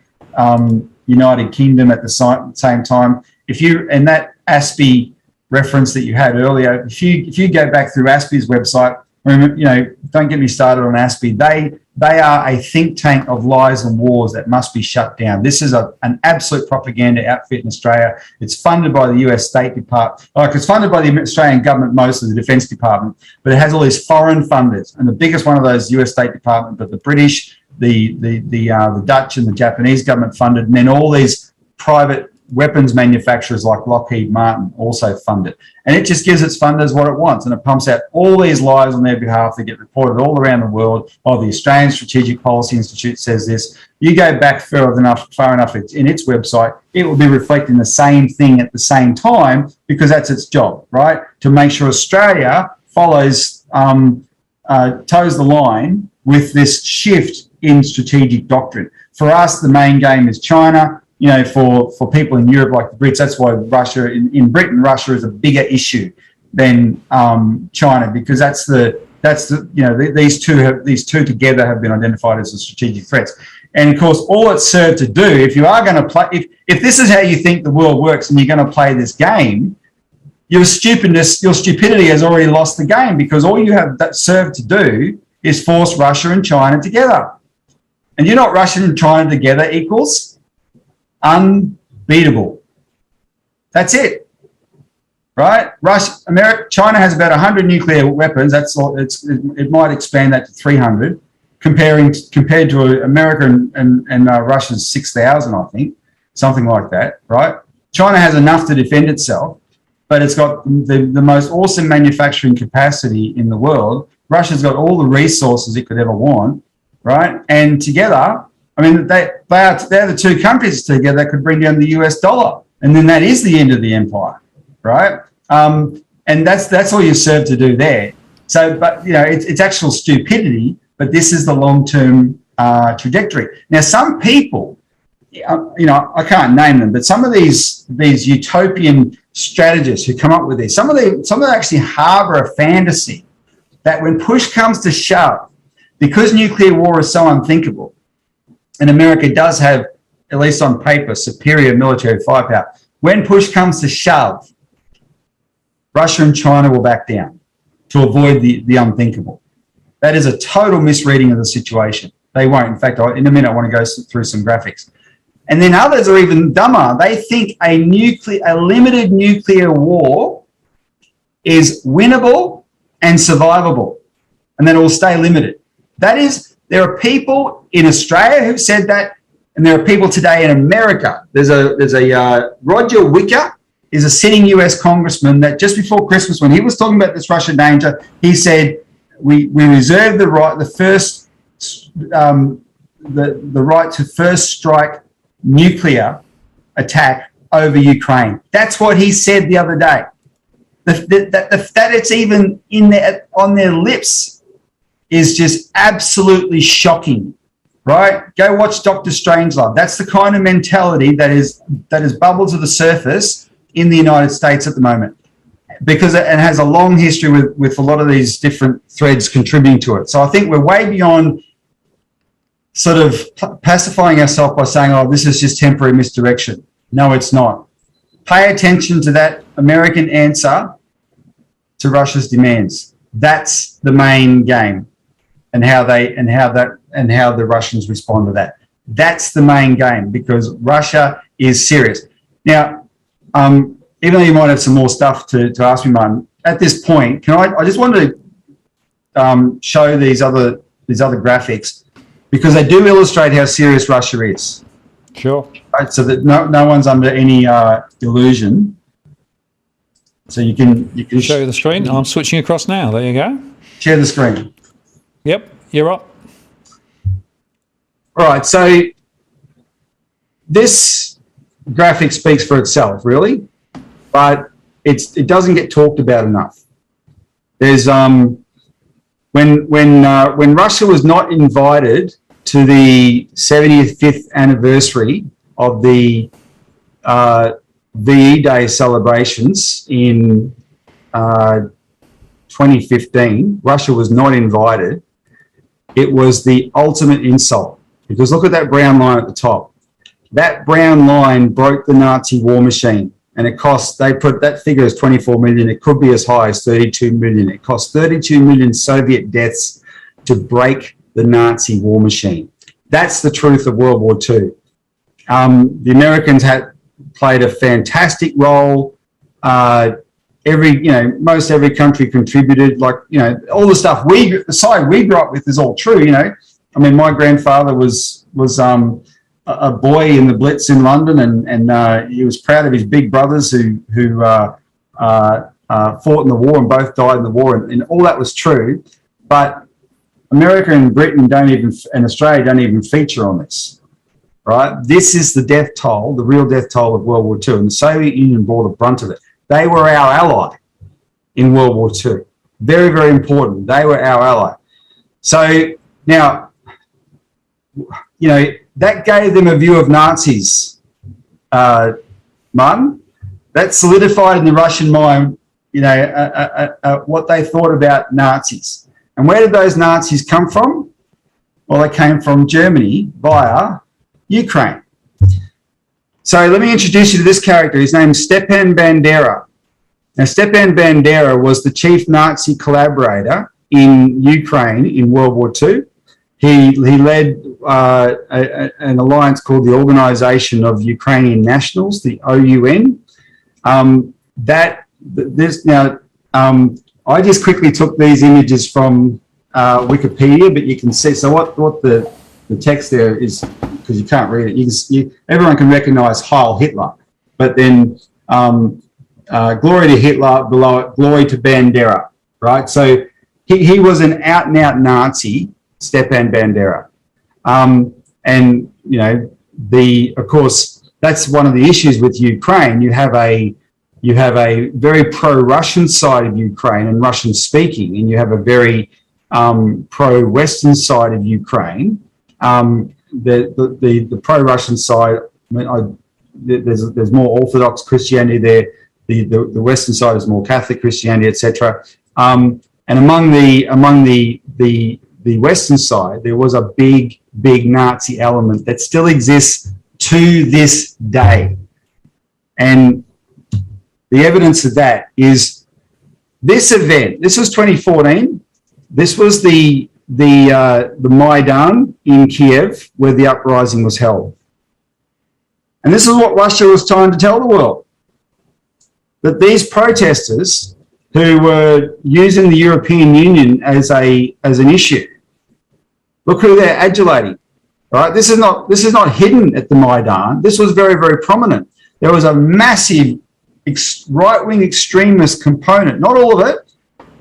United Kingdom at the same time. And that ASPI reference that you had earlier, if you go back through ASPI's website, don't get me started on ASPI. They are a think tank of lies and wars that must be shut down. This is an absolute propaganda outfit in Australia. It's funded by the US State Department. It's funded by the Australian government, mostly the Defence Department, but it has all these foreign funders. And the biggest one of those US State Department, but the British, the Dutch and the Japanese government funded, and then all these private weapons manufacturers like Lockheed Martin also fund it. And it just gives its funders what it wants, and it pumps out all these lies on their behalf that get reported all around the world. Oh, the Australian Strategic Policy Institute says this. You go back far enough in its website, it will be reflecting the same thing at the same time, because that's its job, right? To make sure Australia follows, toes the line with this shift in strategic doctrine. For us, the main game is China. For people in Europe like the Brits, that's why Russia, in Britain, Russia is a bigger issue than China, because these two together have been identified as the strategic threats. And of course, all it's served to do, if you are going to play, if this is how you think the world works and you're going to play this game, your stupidity has already lost the game, because all you have served to do is force Russia and China together. And you know what Russia and China together equals? Unbeatable. That's it, right? China has about 100 nuclear weapons. That's all. It might expand that to 300, compared to America and Russia's 6,000, I think, something like that, right? China has enough to defend itself, but it's got the most awesome manufacturing capacity in the world. Russia's got all the resources it could ever want, right? And together, I mean, they're the two countries together that could bring down the US dollar. And then that is the end of the empire, right? And that's all you serve to do there. So, but, it's actual stupidity, but this is the long-term trajectory. Now, some people, I can't name them, but some of these utopian strategists who come up with this, some of them actually harbor a fantasy that when push comes to shove, because nuclear war is so unthinkable, and America does have, at least on paper, superior military firepower. When push comes to shove, Russia and China will back down to avoid the unthinkable. That is a total misreading of the situation. They won't. In fact, in a minute, I want to go through some graphics. And then others are even dumber. They think a limited nuclear war is winnable and survivable, and then it will stay limited. There are people in Australia who've said that, and there are people today in America. There's a Roger Wicker is a sitting US congressman that just before Christmas, when he was talking about this Russian danger, he said we reserve the right, the right to first strike nuclear attack over Ukraine. That's what he said the other day. That it's even in there on their lips is just absolutely shocking, right? Go watch Dr. Strangelove. That's the kind of mentality that is bubbled to the surface in the United States at the moment, because it has a long history with a lot of these different threads contributing to it. So I think we're way beyond sort of pacifying ourselves by saying, oh, this is just temporary misdirection. No, it's not. Pay attention to that American answer to Russia's demands. That's the main game, and how the Russians respond to that. That's the main game, because Russia is serious. Now, even though you might have some more stuff to ask me, Martin, at this point, I just wanted to show these other graphics, because they do illustrate how serious Russia is. Sure. Right, so that no one's under any illusion. So you can show the screen. I'm switching across now. There you go. Share the screen. Yep, you're up. All right. So this graphic speaks for itself, really, but it doesn't get talked about enough. There's when Russia was not invited to the 75th anniversary of the VE Day celebrations in 2015, Russia was not invited. It was the ultimate insult, because look at that brown line at the top. That brown line broke the Nazi war machine, and it cost, they put that figure as 24 million. It could be as high as 32 million. It cost 32 million Soviet deaths to break the Nazi war machine. That's the truth of World War II. The Americans played a fantastic role. Most every country contributed. Like, all the stuff the side we grew up with is all true. I mean, my grandfather was a boy in the Blitz in London, and he was proud of his big brothers who fought in the war and both died in the war, and all that was true. But America and Britain and Australia don't even feature on this, right? This is the death toll, the real death toll of World War II, and the Soviet Union bore the brunt of it. They were our ally in World War II. Very, very important. They were our ally. So now, that gave them a view of Nazis, Martin. That solidified in the Russian mind, what they thought about Nazis. And where did those Nazis come from? Well, they came from Germany via Ukraine. So let me introduce you to this character. His name is Stepan Bandera. Now, Stepan Bandera was the chief Nazi collaborator in Ukraine in World War II. He led an alliance called the Organization of Ukrainian Nationals, the OUN. I just quickly took these images from Wikipedia, but you can see. So what the text there is, because you can't read it. Everyone can recognise Heil Hitler, but then glory to Hitler, below it, glory to Bandera, right? So he was an out-and-out Nazi, Stepan Bandera. Of course, that's one of the issues with Ukraine. You have a very pro-Russian side of Ukraine and Russian-speaking, and you have a very pro-Western side of Ukraine. The pro-Russian side, there's more Orthodox Christianity there. The Western side is more Catholic Christianity, etc. And among the Western side, there was a big Nazi element that still exists to this day. And the evidence of that is this event. This was 2014. This was the Maidan in Kiev, where the uprising was held. And this is what Russia was trying to tell the world, that these protesters who were using the European Union as an issue, look who they're adulating. Right? This is not hidden at the Maidan. This was very, very prominent. There was a massive right-wing extremist component, not all of it,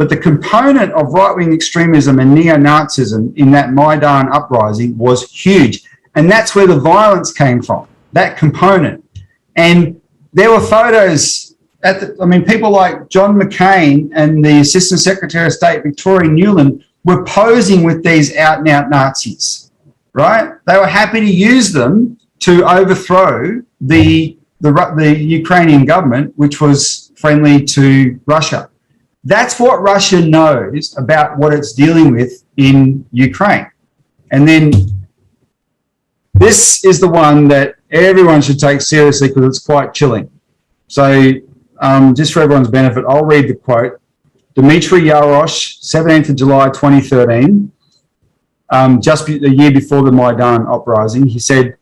But the component of right-wing extremism and neo-Nazism in that Maidan uprising was huge. And that's where the violence came from, that component. And there were photos people like John McCain and the Assistant Secretary of State, Victoria Nuland, were posing with these out-and-out Nazis, right? They were happy to use them to overthrow the Ukrainian government, which was friendly to Russia. That's what Russia knows about what it's dealing with in Ukraine. And then this is the one that everyone should take seriously because it's quite chilling. So just for everyone's benefit, I'll read the quote. Dmitry Yarosh, 17th of July 2013, just a year before the Maidan uprising, he said,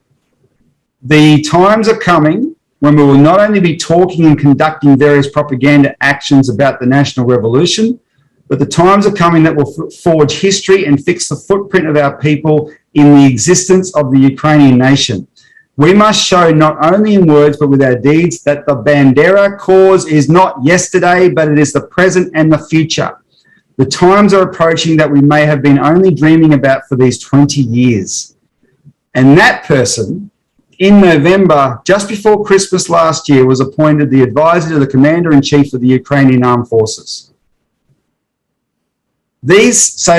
"The times are coming when we will not only be talking and conducting various propaganda actions about the national revolution, but the times are coming that will forge history and fix the footprint of our people in the existence of the Ukrainian nation. We must show not only in words but with our deeds that the Bandera cause is not yesterday, but it is the present and the future. The times are approaching that we may have been only dreaming about for these 20 years. And that person, in November, just before Christmas last year, was appointed the advisor to the Commander-in-Chief of the Ukrainian Armed Forces. So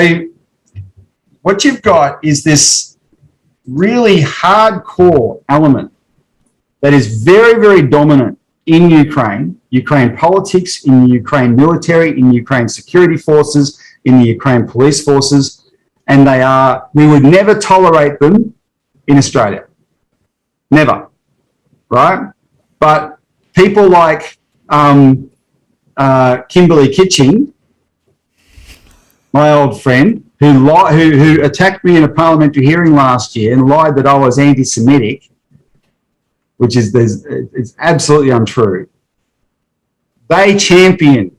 what you've got is this really hardcore element that is very, very dominant in Ukraine politics, in the Ukraine military, in Ukraine security forces, in the Ukraine police forces, and we would never tolerate them in Australia. Never, right? But people like Kimberly Kitching, my old friend, who attacked me in a parliamentary hearing last year and lied that I was anti-Semitic, which is it's absolutely untrue. They champion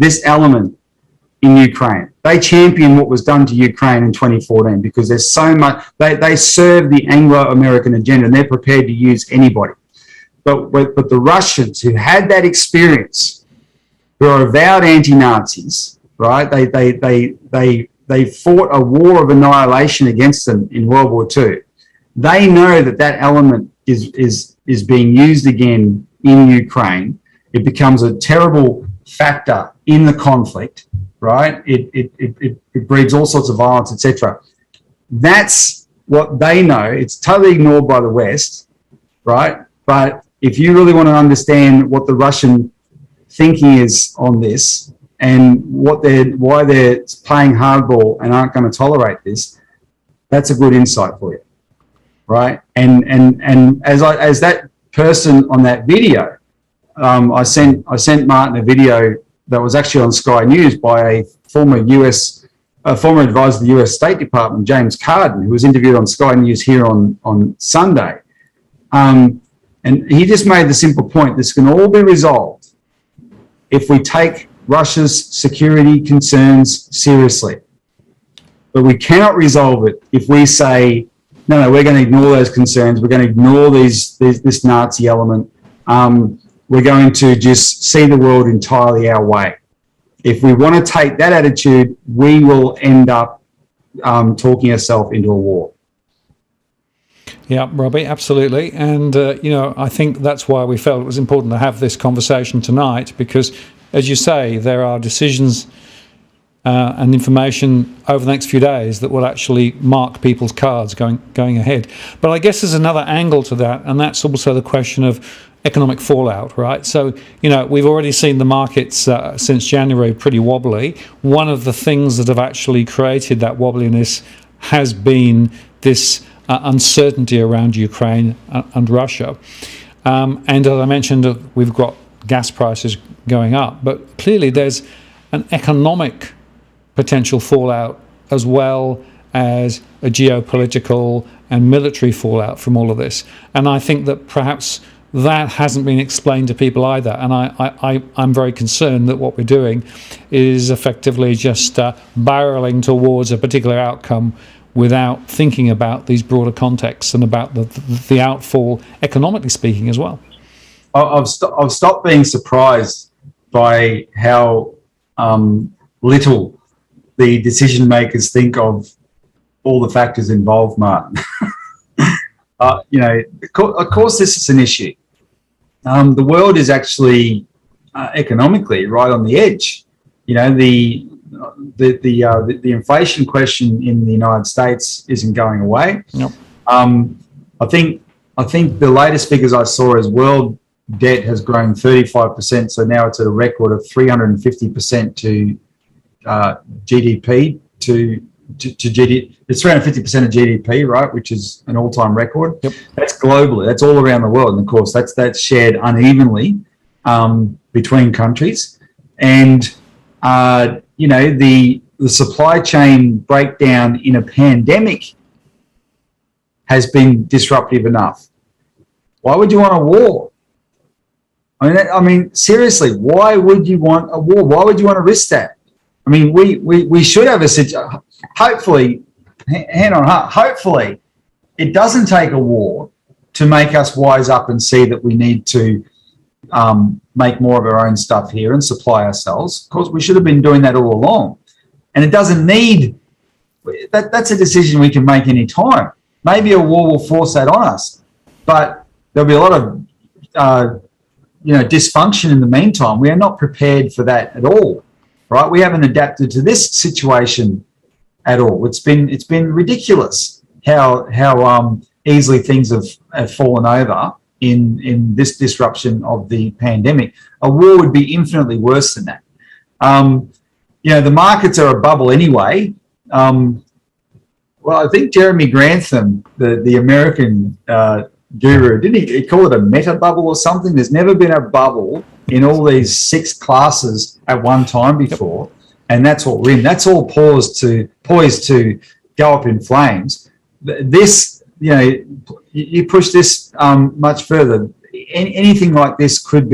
this element in Ukraine. They champion what was done to Ukraine in 2014 because there's so much. They serve the Anglo-American agenda and they're prepared to use anybody. But the Russians who had that experience, who are avowed anti-Nazis, right? They fought a war of annihilation against them in World War II. They know that element is being used again in Ukraine. It becomes a terrible factor in the conflict, right? It breeds all sorts of violence, etc. That's what they know. It's totally ignored by the West, right? But if you really want to understand what the Russian thinking is on this and why they're playing hardball and aren't going to tolerate this, that's a good insight for you, right? And as that person on that video, I sent Martin a video that was actually on Sky News by a former advisor to the US State Department, James Carden, who was interviewed on Sky News here on Sunday. And he just made the simple point, this can all be resolved if we take Russia's security concerns seriously. But we cannot resolve it if we say, no, we're going to ignore those concerns. We're going to ignore this Nazi element. We're going to just see the world entirely our way. If we want to take that attitude, we will end up talking ourselves into a war. Yeah, Robbie, absolutely. And, I think that's why we felt it was important to have this conversation tonight because, as you say, there are decisions and information over the next few days that will actually mark people's cards going ahead. But I guess there's another angle to that, and that's also the question of economic fallout, right? So, we've already seen the markets since January pretty wobbly. One of the things that have actually created that wobbliness has been this uncertainty around Ukraine and Russia. And as I mentioned, we've got gas prices going up, but clearly there's an economic potential fallout as well as a geopolitical and military fallout from all of this. And I think that perhaps that hasn't been explained to people either. And I'm very concerned that what we're doing is effectively just barreling towards a particular outcome without thinking about these broader contexts and about the outfall, economically speaking, as well. I've stopped being surprised by how little the decision makers think of all the factors involved, Martin. Of course, this is an issue. The world is actually economically right on the edge. The inflation question in the United States isn't going away. Nope. I think the latest figures I saw is world debt has grown 35%, so now it's at a record of 350% to GDP to GDP. It's 350% of GDP, right, which is an all-time record. Yep. That's globally. That's all around the world, and of course, that's shared unevenly between countries. And the supply chain breakdown in a pandemic has been disruptive enough. Why would you want a war? I mean, seriously, why would you want a war? Why would you want to risk that? I mean, we should have a situation. Hopefully, hand on heart, hopefully it doesn't take a war to make us wise up and see that we need to make more of our own stuff here and supply ourselves. Of course, we should have been doing that all along. And it doesn't need, that's a decision we can make any time. Maybe a war will force that on us, but there'll be a lot of dysfunction in the meantime. We are not prepared for that at all, right? We haven't adapted to this situation at all. It's been ridiculous how easily things have fallen over in this disruption of the pandemic. A war would be infinitely worse than that. The markets are a bubble anyway. Well, I think Jeremy Grantham, the American guru, didn't he call it a meta bubble or something? There's never been a bubble in all these 6 classes at one time before, and that's what we're in. That's all poised to go up in flames. This, you push this much further. Anything like this could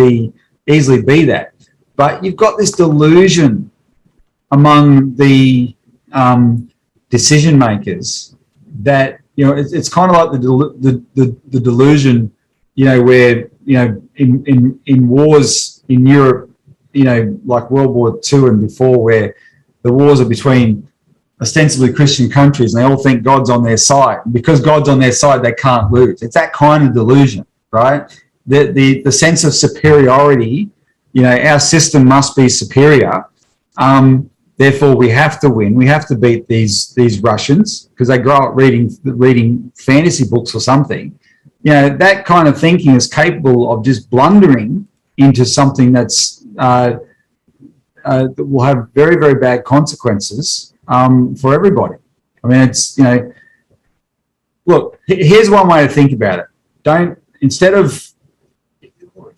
easily be that, but you've got this delusion among the decision makers that it's kind of like the delusion where in wars in Europe, like World War II and before, where the wars are between ostensibly Christian countries and they all think God's on their side. And because God's on their side, they can't lose. It's that kind of delusion, right? The sense of superiority, our system must be superior. Therefore, we have to win. We have to beat these Russians because they grow up reading fantasy books or something. That kind of thinking is capable of just blundering into something that will have very, very bad consequences for everybody. I mean, look, here's one way to think about it. Instead of,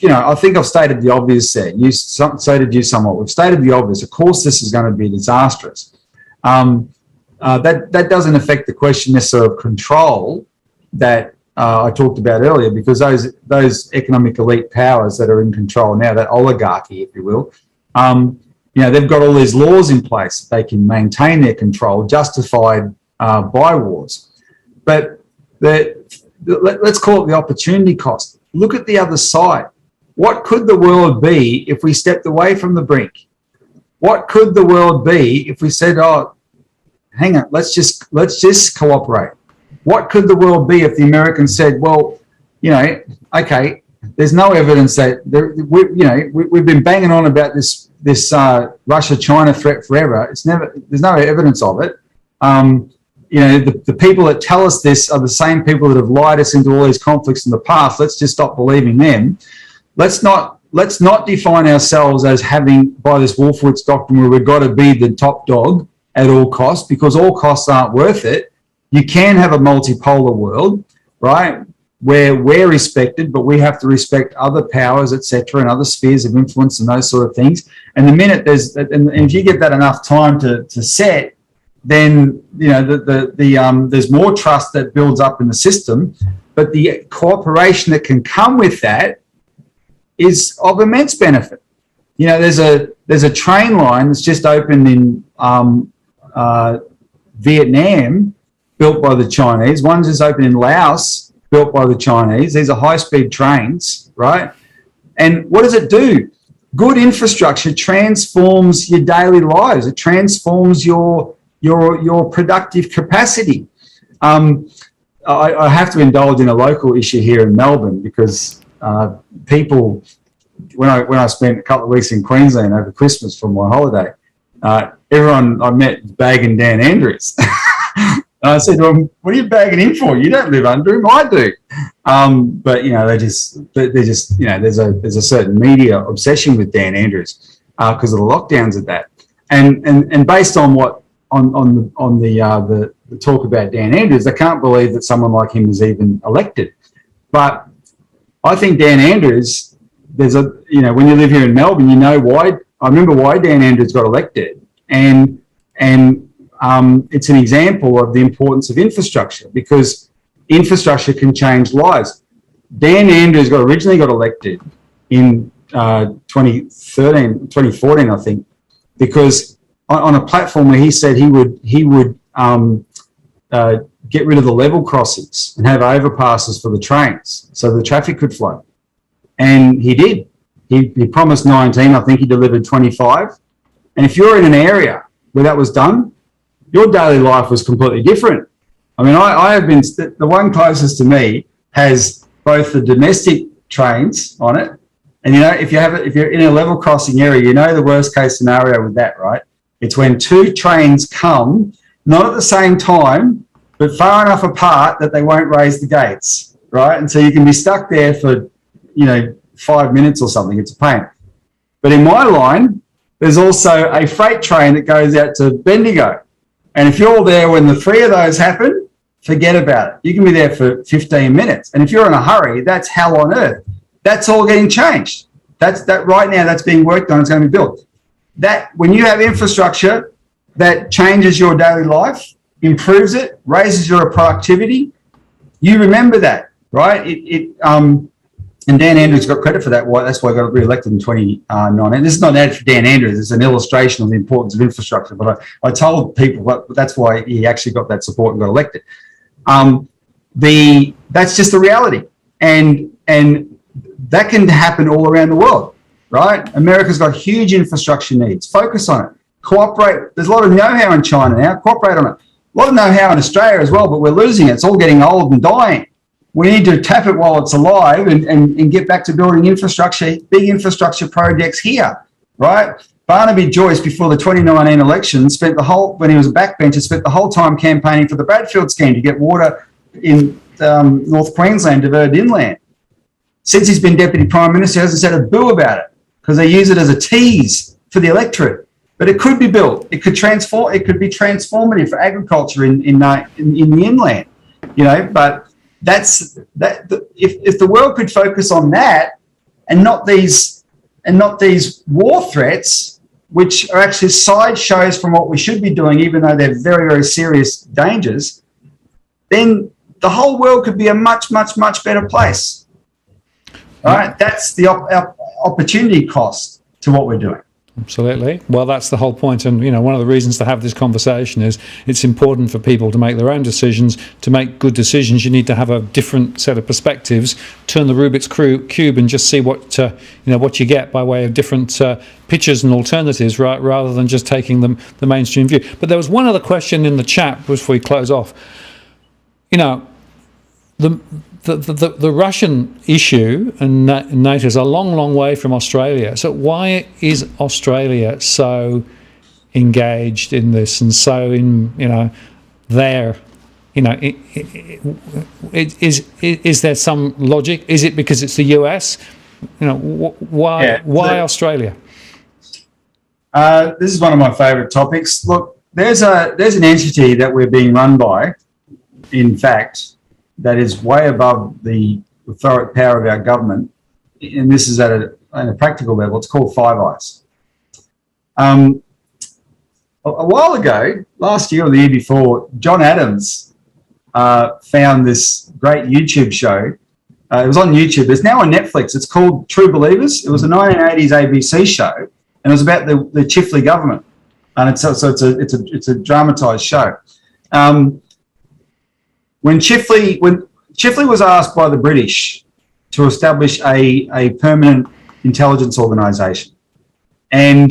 I think I've stated the obvious there. Stated you somewhat. We've stated the obvious. Of course, this is going to be disastrous. That doesn't affect the question necessarily of control that I talked about earlier, because those economic elite powers that are in control now, that oligarchy, if you will, they've got all these laws in place that they can maintain their control, justified by wars. But let's call it the opportunity cost. Look at the other side. What could the world be if we stepped away from the brink? What could the world be if we said, "Oh, hang on, let's just cooperate"? What could the world be if the Americans said, "Well, okay, there's no evidence that we've been banging on about this Russia-China threat forever. There's no evidence of it. The people that tell us this are the same people that have lied us into all these conflicts in the past. Let's just stop believing them. Let's not define ourselves as having, by this Wolfowitz doctrine, where we've got to be the top dog at all costs, because all costs aren't worth it. You can have a multipolar world, right, where we're respected, but we have to respect other powers, etc., and other spheres of influence and those sort of things. And the minute and if you give that enough time to set, then there's more trust that builds up in the system. But the cooperation that can come with that is of immense benefit. There's a train line that's just opened in Vietnam, built by the Chinese. One's just opened in Laos, built by the Chinese. These are high-speed trains, right? And what does it do? good infrastructure transforms your daily lives. It transforms your productive capacity. I have to indulge in a local issue here in Melbourne because people, when I spent a couple of weeks in Queensland over Christmas for my holiday, everyone I met bagging Dan Andrews. And I said to them, "What are you bagging him for? You don't live under him, I do." But they're just there's a certain media obsession with Dan Andrews because of the lockdowns at that, and based on what on the talk about Dan Andrews, I can't believe that someone like him is even elected. But I think Dan Andrews, when you live here in Melbourne, you know why. I remember why Dan Andrews got elected, and it's an example of the importance of infrastructure because infrastructure can change lives. Dan Andrews originally got elected in 2014, I think, because on a platform where he said he would get rid of the level crossings and have overpasses for the trains so the traffic could flow. And he did. He promised 19, I think he delivered 25. And if you're in an area where that was done, your daily life was completely different. I mean, I have been, the one closest to me has both the domestic trains on it, and if you're in a level crossing area, the worst case scenario with that, right? It's when two trains come, not at the same time, but far enough apart that they won't raise the gates, right? And so you can be stuck there for, 5 minutes or something. It's a pain. But in my line, there's also a freight train that goes out to Bendigo. And if you're there when the three of those happen, forget about it. You can be there for 15 minutes. And if you're in a hurry, that's hell on earth. That's all getting changed. That right now, that's being worked on. It's going to be built. That when you have infrastructure that changes your daily life, improves it, raises your productivity, you remember that, right? And Dan Andrews got credit for that. That's why he got re-elected in 2019. This is not an ad for Dan Andrews. It's an illustration of the importance of infrastructure. But I told people that's why he actually got that support and got elected. That's just the reality. And that can happen all around the world, right? America's got huge infrastructure needs. Focus on it. Cooperate. There's a lot of know-how in China now. Cooperate on it. A lot of know-how in Australia as well, but we're losing it. It's all getting old and dying. We need to tap it while it's alive and get back to building infrastructure, big infrastructure projects here, right? Barnaby Joyce, before the 2019 election, when he was a backbencher, spent the whole time campaigning for the Bradfield scheme to get water in North Queensland diverted inland. Since he's been Deputy Prime Minister, he hasn't said a boo about it because they use it as a tease for the electorate. But it could be built. It could be transformative for agriculture in the inland, but if the world could focus on that and not these war threats, which are actually sideshows from what we should be doing, even though they're very, very serious dangers, then the whole world could be a much, much, much better place. All right, that's the opportunity cost to what we're doing. Absolutely. Well, that's the whole point. And, one of the reasons to have this conversation is it's important for people to make their own decisions. To make good decisions, you need to have a different set of perspectives, turn the Rubik's Cube and just see what you get by way of different pictures and alternatives, right, rather than just taking the mainstream view. But there was one other question in the chat before we close off. The Russian issue and NATO is a long, long way from Australia. So why is Australia so engaged in this and so there? Is there some logic? Is it because it's the US? Why Australia? This is one of my favourite topics. Look, there's an entity that we're being run by, in fact, that is way above the authoritative power of our government, and this is at a practical level. It's called Five Eyes. A while ago, last year or the year before, John Adams found this great YouTube show. It was on YouTube. It's now on Netflix. It's called True Believers. It was a 1980s ABC show, and it was about the Chifley government, and it's a dramatised show. When Chifley was asked by the British to establish a permanent intelligence organisation, And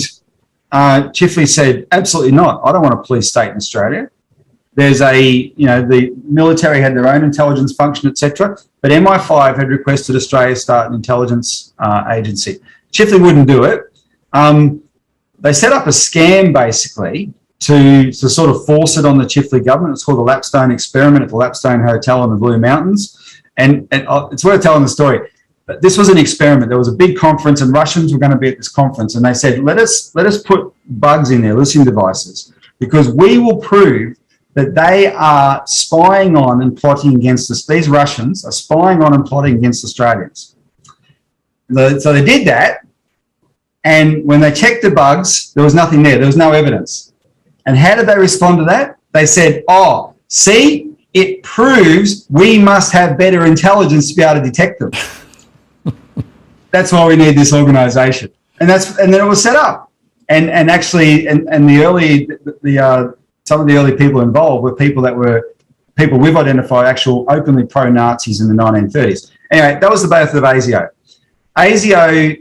Chifley said, absolutely not. I don't want a police state in Australia. There's the military had their own intelligence function, etc. But MI5 had requested Australia start an intelligence agency. Chifley wouldn't do it. They set up a scam, basically, to sort of force it on the Chifley government. It's called the Lapstone Experiment at the Lapstone Hotel in the Blue Mountains. And it's worth telling the story. But this was an experiment. There was a big conference, and Russians were going to be at this conference. And they said, let us put bugs in there, listening devices, because we will prove that they are spying on and plotting against us. These Russians are spying on and plotting against Australians. So they did that, and when they checked the bugs, there was nothing there. There was no evidence. And how did they respond to that? They said, oh, see, it proves we must have better intelligence to be able to detect them. That's why we need this organisation. And then it was set up. And actually, some of the early people involved were people we've identified actual openly pro-Nazis in the 1930s. Anyway, that was the birth of ASIO. ASIO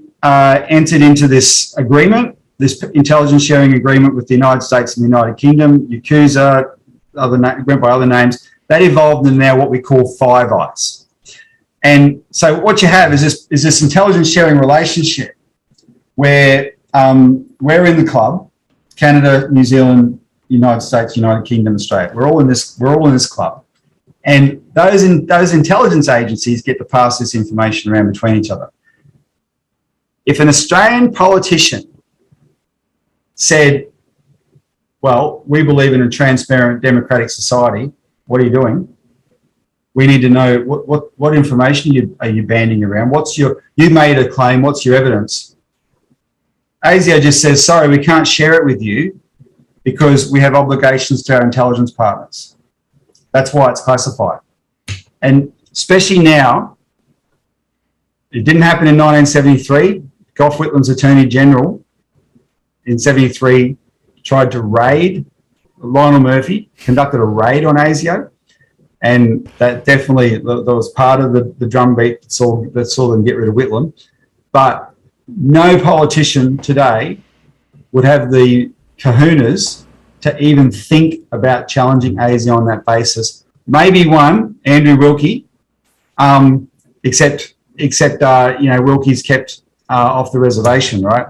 entered into this agreement, this intelligence sharing agreement with the United States and the United Kingdom, Yakuza, went by other names. That evolved in now what we call Five Eyes. And so what you have is this intelligence sharing relationship where we're in the club, Canada, New Zealand, United States, United Kingdom, Australia. We're all in this club. And those intelligence agencies get to pass this information around between each other. If an Australian politician said, well, we believe in a transparent democratic society, what are you doing? We need to know what information are you banding around? You made a claim, what's your evidence? ASIO just says, sorry, we can't share it with you because we have obligations to our intelligence partners. That's why it's classified. And especially now, it didn't happen in 1973. Gough Whitlam's Attorney General in 73 tried to raid Lionel Murphy, conducted a raid on ASIO, and that definitely was part of the drumbeat that saw them get rid of Whitlam. But no politician today would have the kahunas to even think about challenging ASIO on that basis. Maybe one, Andrew Wilkie, except Wilkie's kept off the reservation, right?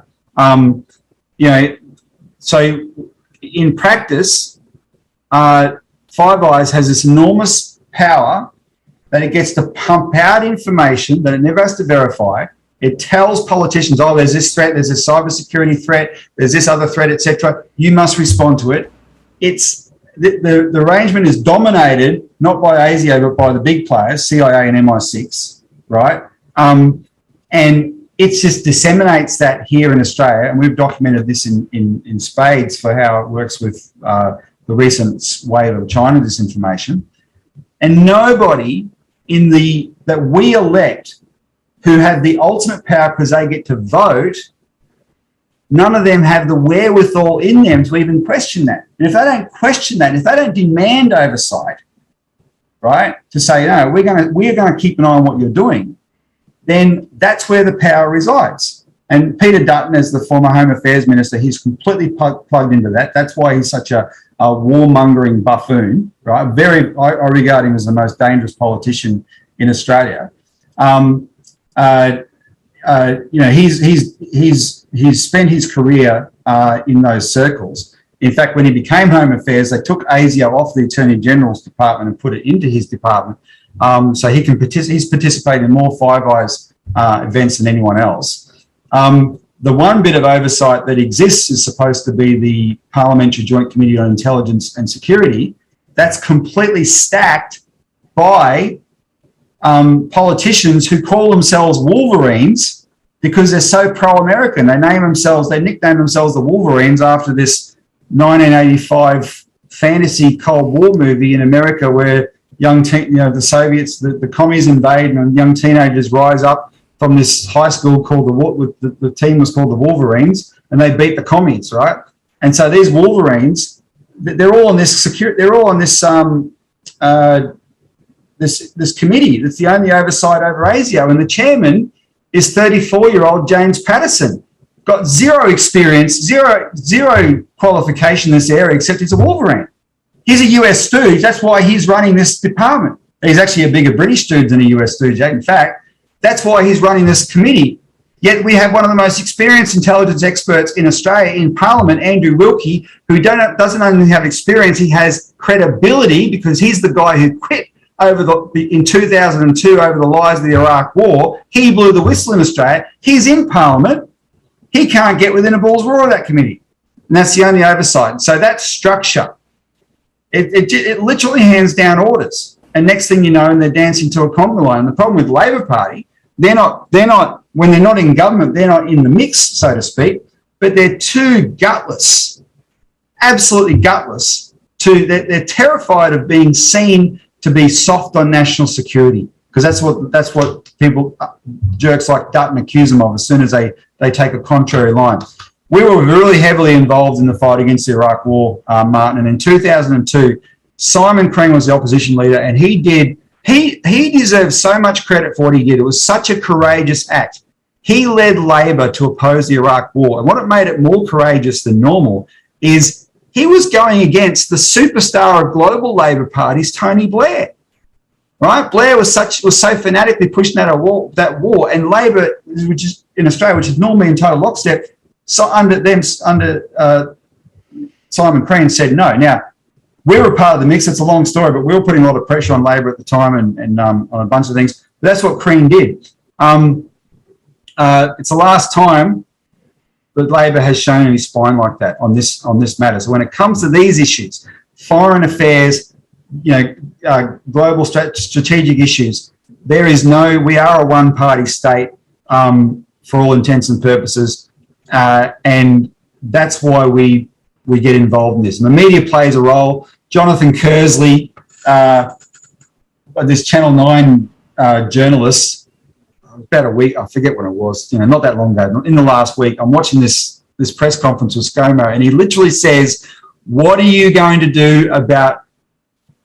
So in practice, Five Eyes has this enormous power that it gets to pump out information that it never has to verify. It tells politicians, oh, there's this threat, there's this cybersecurity threat, there's this other threat, etc. You must respond to it. It's the arrangement is dominated not by ASIO but by the big players, CIA and MI6, right? And it just disseminates that here in Australia, and we've documented this in spades for how it works with the recent wave of China disinformation. And nobody that we elect who have the ultimate power because they get to vote, none of them have the wherewithal in them to even question that. And if they don't question that, if they don't demand oversight, right, to say, no, we're going to keep an eye on what you're doing, then that's where the power resides. And Peter Dutton, as the former Home Affairs Minister, he's completely plugged into that. That's why he's such a warmongering buffoon, right? I regard him as the most dangerous politician in Australia. He's spent his career in those circles. In fact, when he became Home Affairs, they took ASIO off the Attorney General's department and put it into his department. So he's participated in more Five Eyes events than anyone else. The one bit of oversight that exists is supposed to be the Parliamentary Joint Committee on Intelligence and Security. That's completely stacked by politicians who call themselves Wolverines because they're so pro-American. They nickname themselves the Wolverines after this 1985 fantasy Cold War movie in America where the Soviets, the commies invade and young teenagers rise up from this high school called the team was called the Wolverines, and they beat the commies, right? And so these Wolverines, they're all on this this committee that's the only oversight over ASIO, and the chairman is 34-year-old James Patterson. got zero experience, zero qualification in this area, except he's a Wolverine. He's a US stooge. That's why he's running this department. He's actually a bigger British stooge than a US stooge. In fact, that's why he's running this committee. Yet we have one of the most experienced intelligence experts in Australia in Parliament, Andrew Wilkie, who doesn't only have experience, he has credibility because he's the guy who quit in 2002 over the lies of the Iraq War. He blew the whistle in Australia. He's in Parliament. He can't get within a bull's roar of that committee. And that's the only oversight. So that structure, it literally hands down orders. And next thing you know, and they're dancing to a conga line. And the problem with Labor Party, they're not, when they're not in government, they're not in the mix, so to speak, but they're too gutless, absolutely gutless. They're terrified of being seen to be soft on national security, because that's what people, jerks like Dutton, accuse them of as soon as they take a contrary line. We were really heavily involved in the fight against the Iraq War, Martin, and in 2002, Simon Crean was the opposition leader, and he deserves so much credit for what he did. It was such a courageous act. He led Labor to oppose the Iraq War, and what made it more courageous than normal is he was going against the superstar of global Labor parties, Tony Blair. Right? Blair was so fanatically pushing that war, and Labor, which is in Australia, which is normally in total lockstep, so under Simon Crean said no. Now, we were part of the mix. It's a long story, but we were putting a lot of pressure on Labor at the time and on a bunch of things. But that's what Crean did. It's the last time that Labor has shown any spine like that on this matter. So when it comes to these issues, foreign affairs, global strategic issues, we are a one-party state for all intents and purposes, and that's why we get involved in this. And the media plays a role. Jonathan Kersley, this Channel 9 journalist, about a week, I forget when it was, not that long ago, in the last week, I'm watching this press conference with ScoMo, and he literally says, what are you going to do about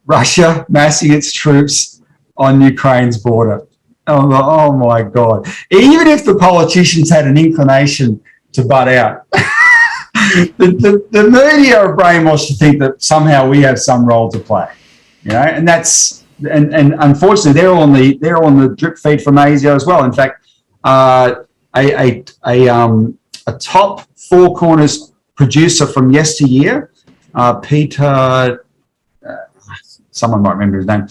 Russia massing its troops on Ukraine's border? Oh my God. Even if the politicians had an inclination to butt out, the media are brainwashed to think that somehow we have some role to play, and that's and unfortunately they're on the drip feed from ASIO as well. In fact, a top Four Corners producer from yesteryear, Peter, someone might remember his name,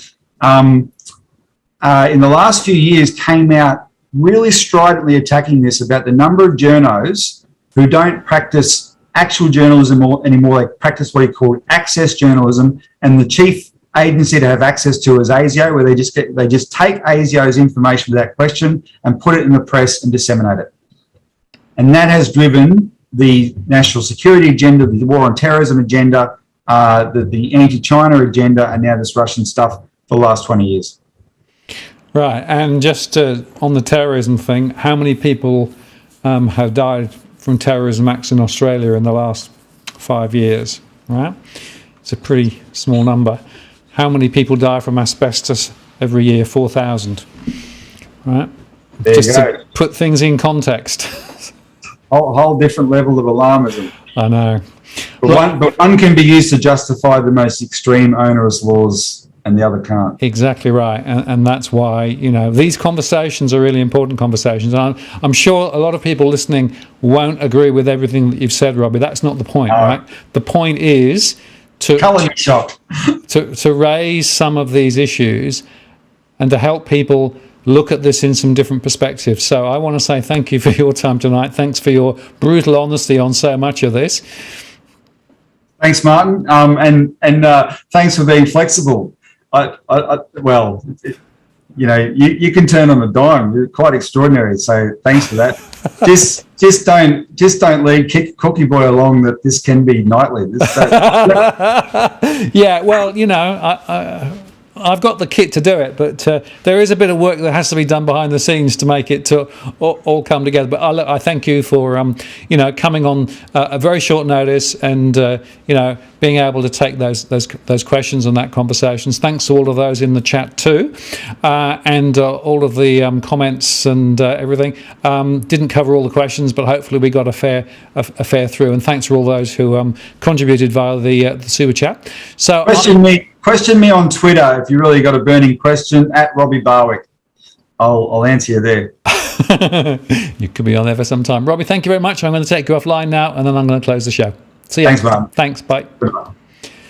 in the last few years came out really stridently attacking this about the number of journos who don't practice actual journalism anymore. They practice what he called access journalism, and the chief agency to have access to is ASIO, where they just take ASIO's information without question and put it in the press and disseminate it. And that has driven the national security agenda, the war on terrorism agenda, the anti-China agenda, and now this Russian stuff for the last 20 years. Right, and just on the terrorism thing, how many people have died from terrorism acts in Australia in the last 5 years? Right, it's a pretty small number. How many people die from asbestos every year? 4,000. Right, there just you go. To put things in context. Whole different level of alarmism. I know. But one can be used to justify the most extreme onerous laws, and the other can't. Exactly right, and that's why these conversations are really important conversations. And I'm sure a lot of people listening won't agree with everything that you've said, Robbie. That's not the point, right? The point is to raise some of these issues and to help people look at this in some different perspectives. So I want to say thank you for your time tonight. Thanks for your brutal honesty on so much of this. Thanks, Martin, and thanks for being flexible. You can turn on a dime. You're quite extraordinary. So thanks for that. just don't lead Cookie Boy along that this can be nightly. Yeah, well, I've got the kit to do it, but there is a bit of work that has to be done behind the scenes to make it all come together. But I thank you for coming on a very short notice and being able to take those questions and that conversations. Thanks to all of those in the chat too, and all of the comments and everything. Didn't cover all the questions, but hopefully we got a fair through. And thanks for all those who contributed via the super chat. So question me on Twitter if you really got a burning question at Robbie Barwick. I'll answer you there. You could be on there for some time. Robbie, thank you very much. I'm going to take you offline now, and then I'm going to close the show. See you. Thanks, man. Thanks. Bye. Goodbye.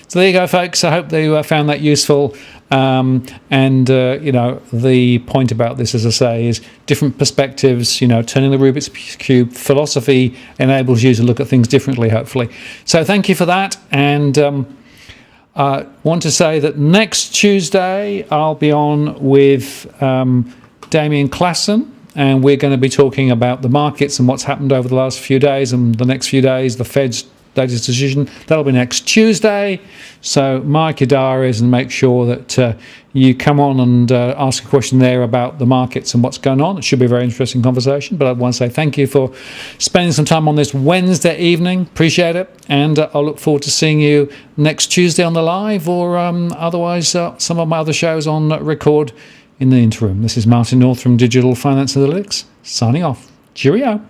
So there you go, folks. I hope you found that useful. The point about this, as I say, is different perspectives. Turning the Rubik's Cube. Philosophy enables you to look at things differently, hopefully. So thank you for that. And I want to say that next Tuesday I'll be on with Damien Klassen, and we're going to be talking about the markets and what's happened over the last few days and the next few days, the Fed's latest decision. That'll be next Tuesday. So mark your diaries and make sure that you come on and ask a question there about the markets and what's going on. It should be a very interesting conversation. But I want to say thank you for spending some time on this Wednesday evening. Appreciate it. And I'll look forward to seeing you next Tuesday on the live, or otherwise some of my other shows on record in the interim. This is Martin North from Digital Finance Analytics, signing off. Cheerio.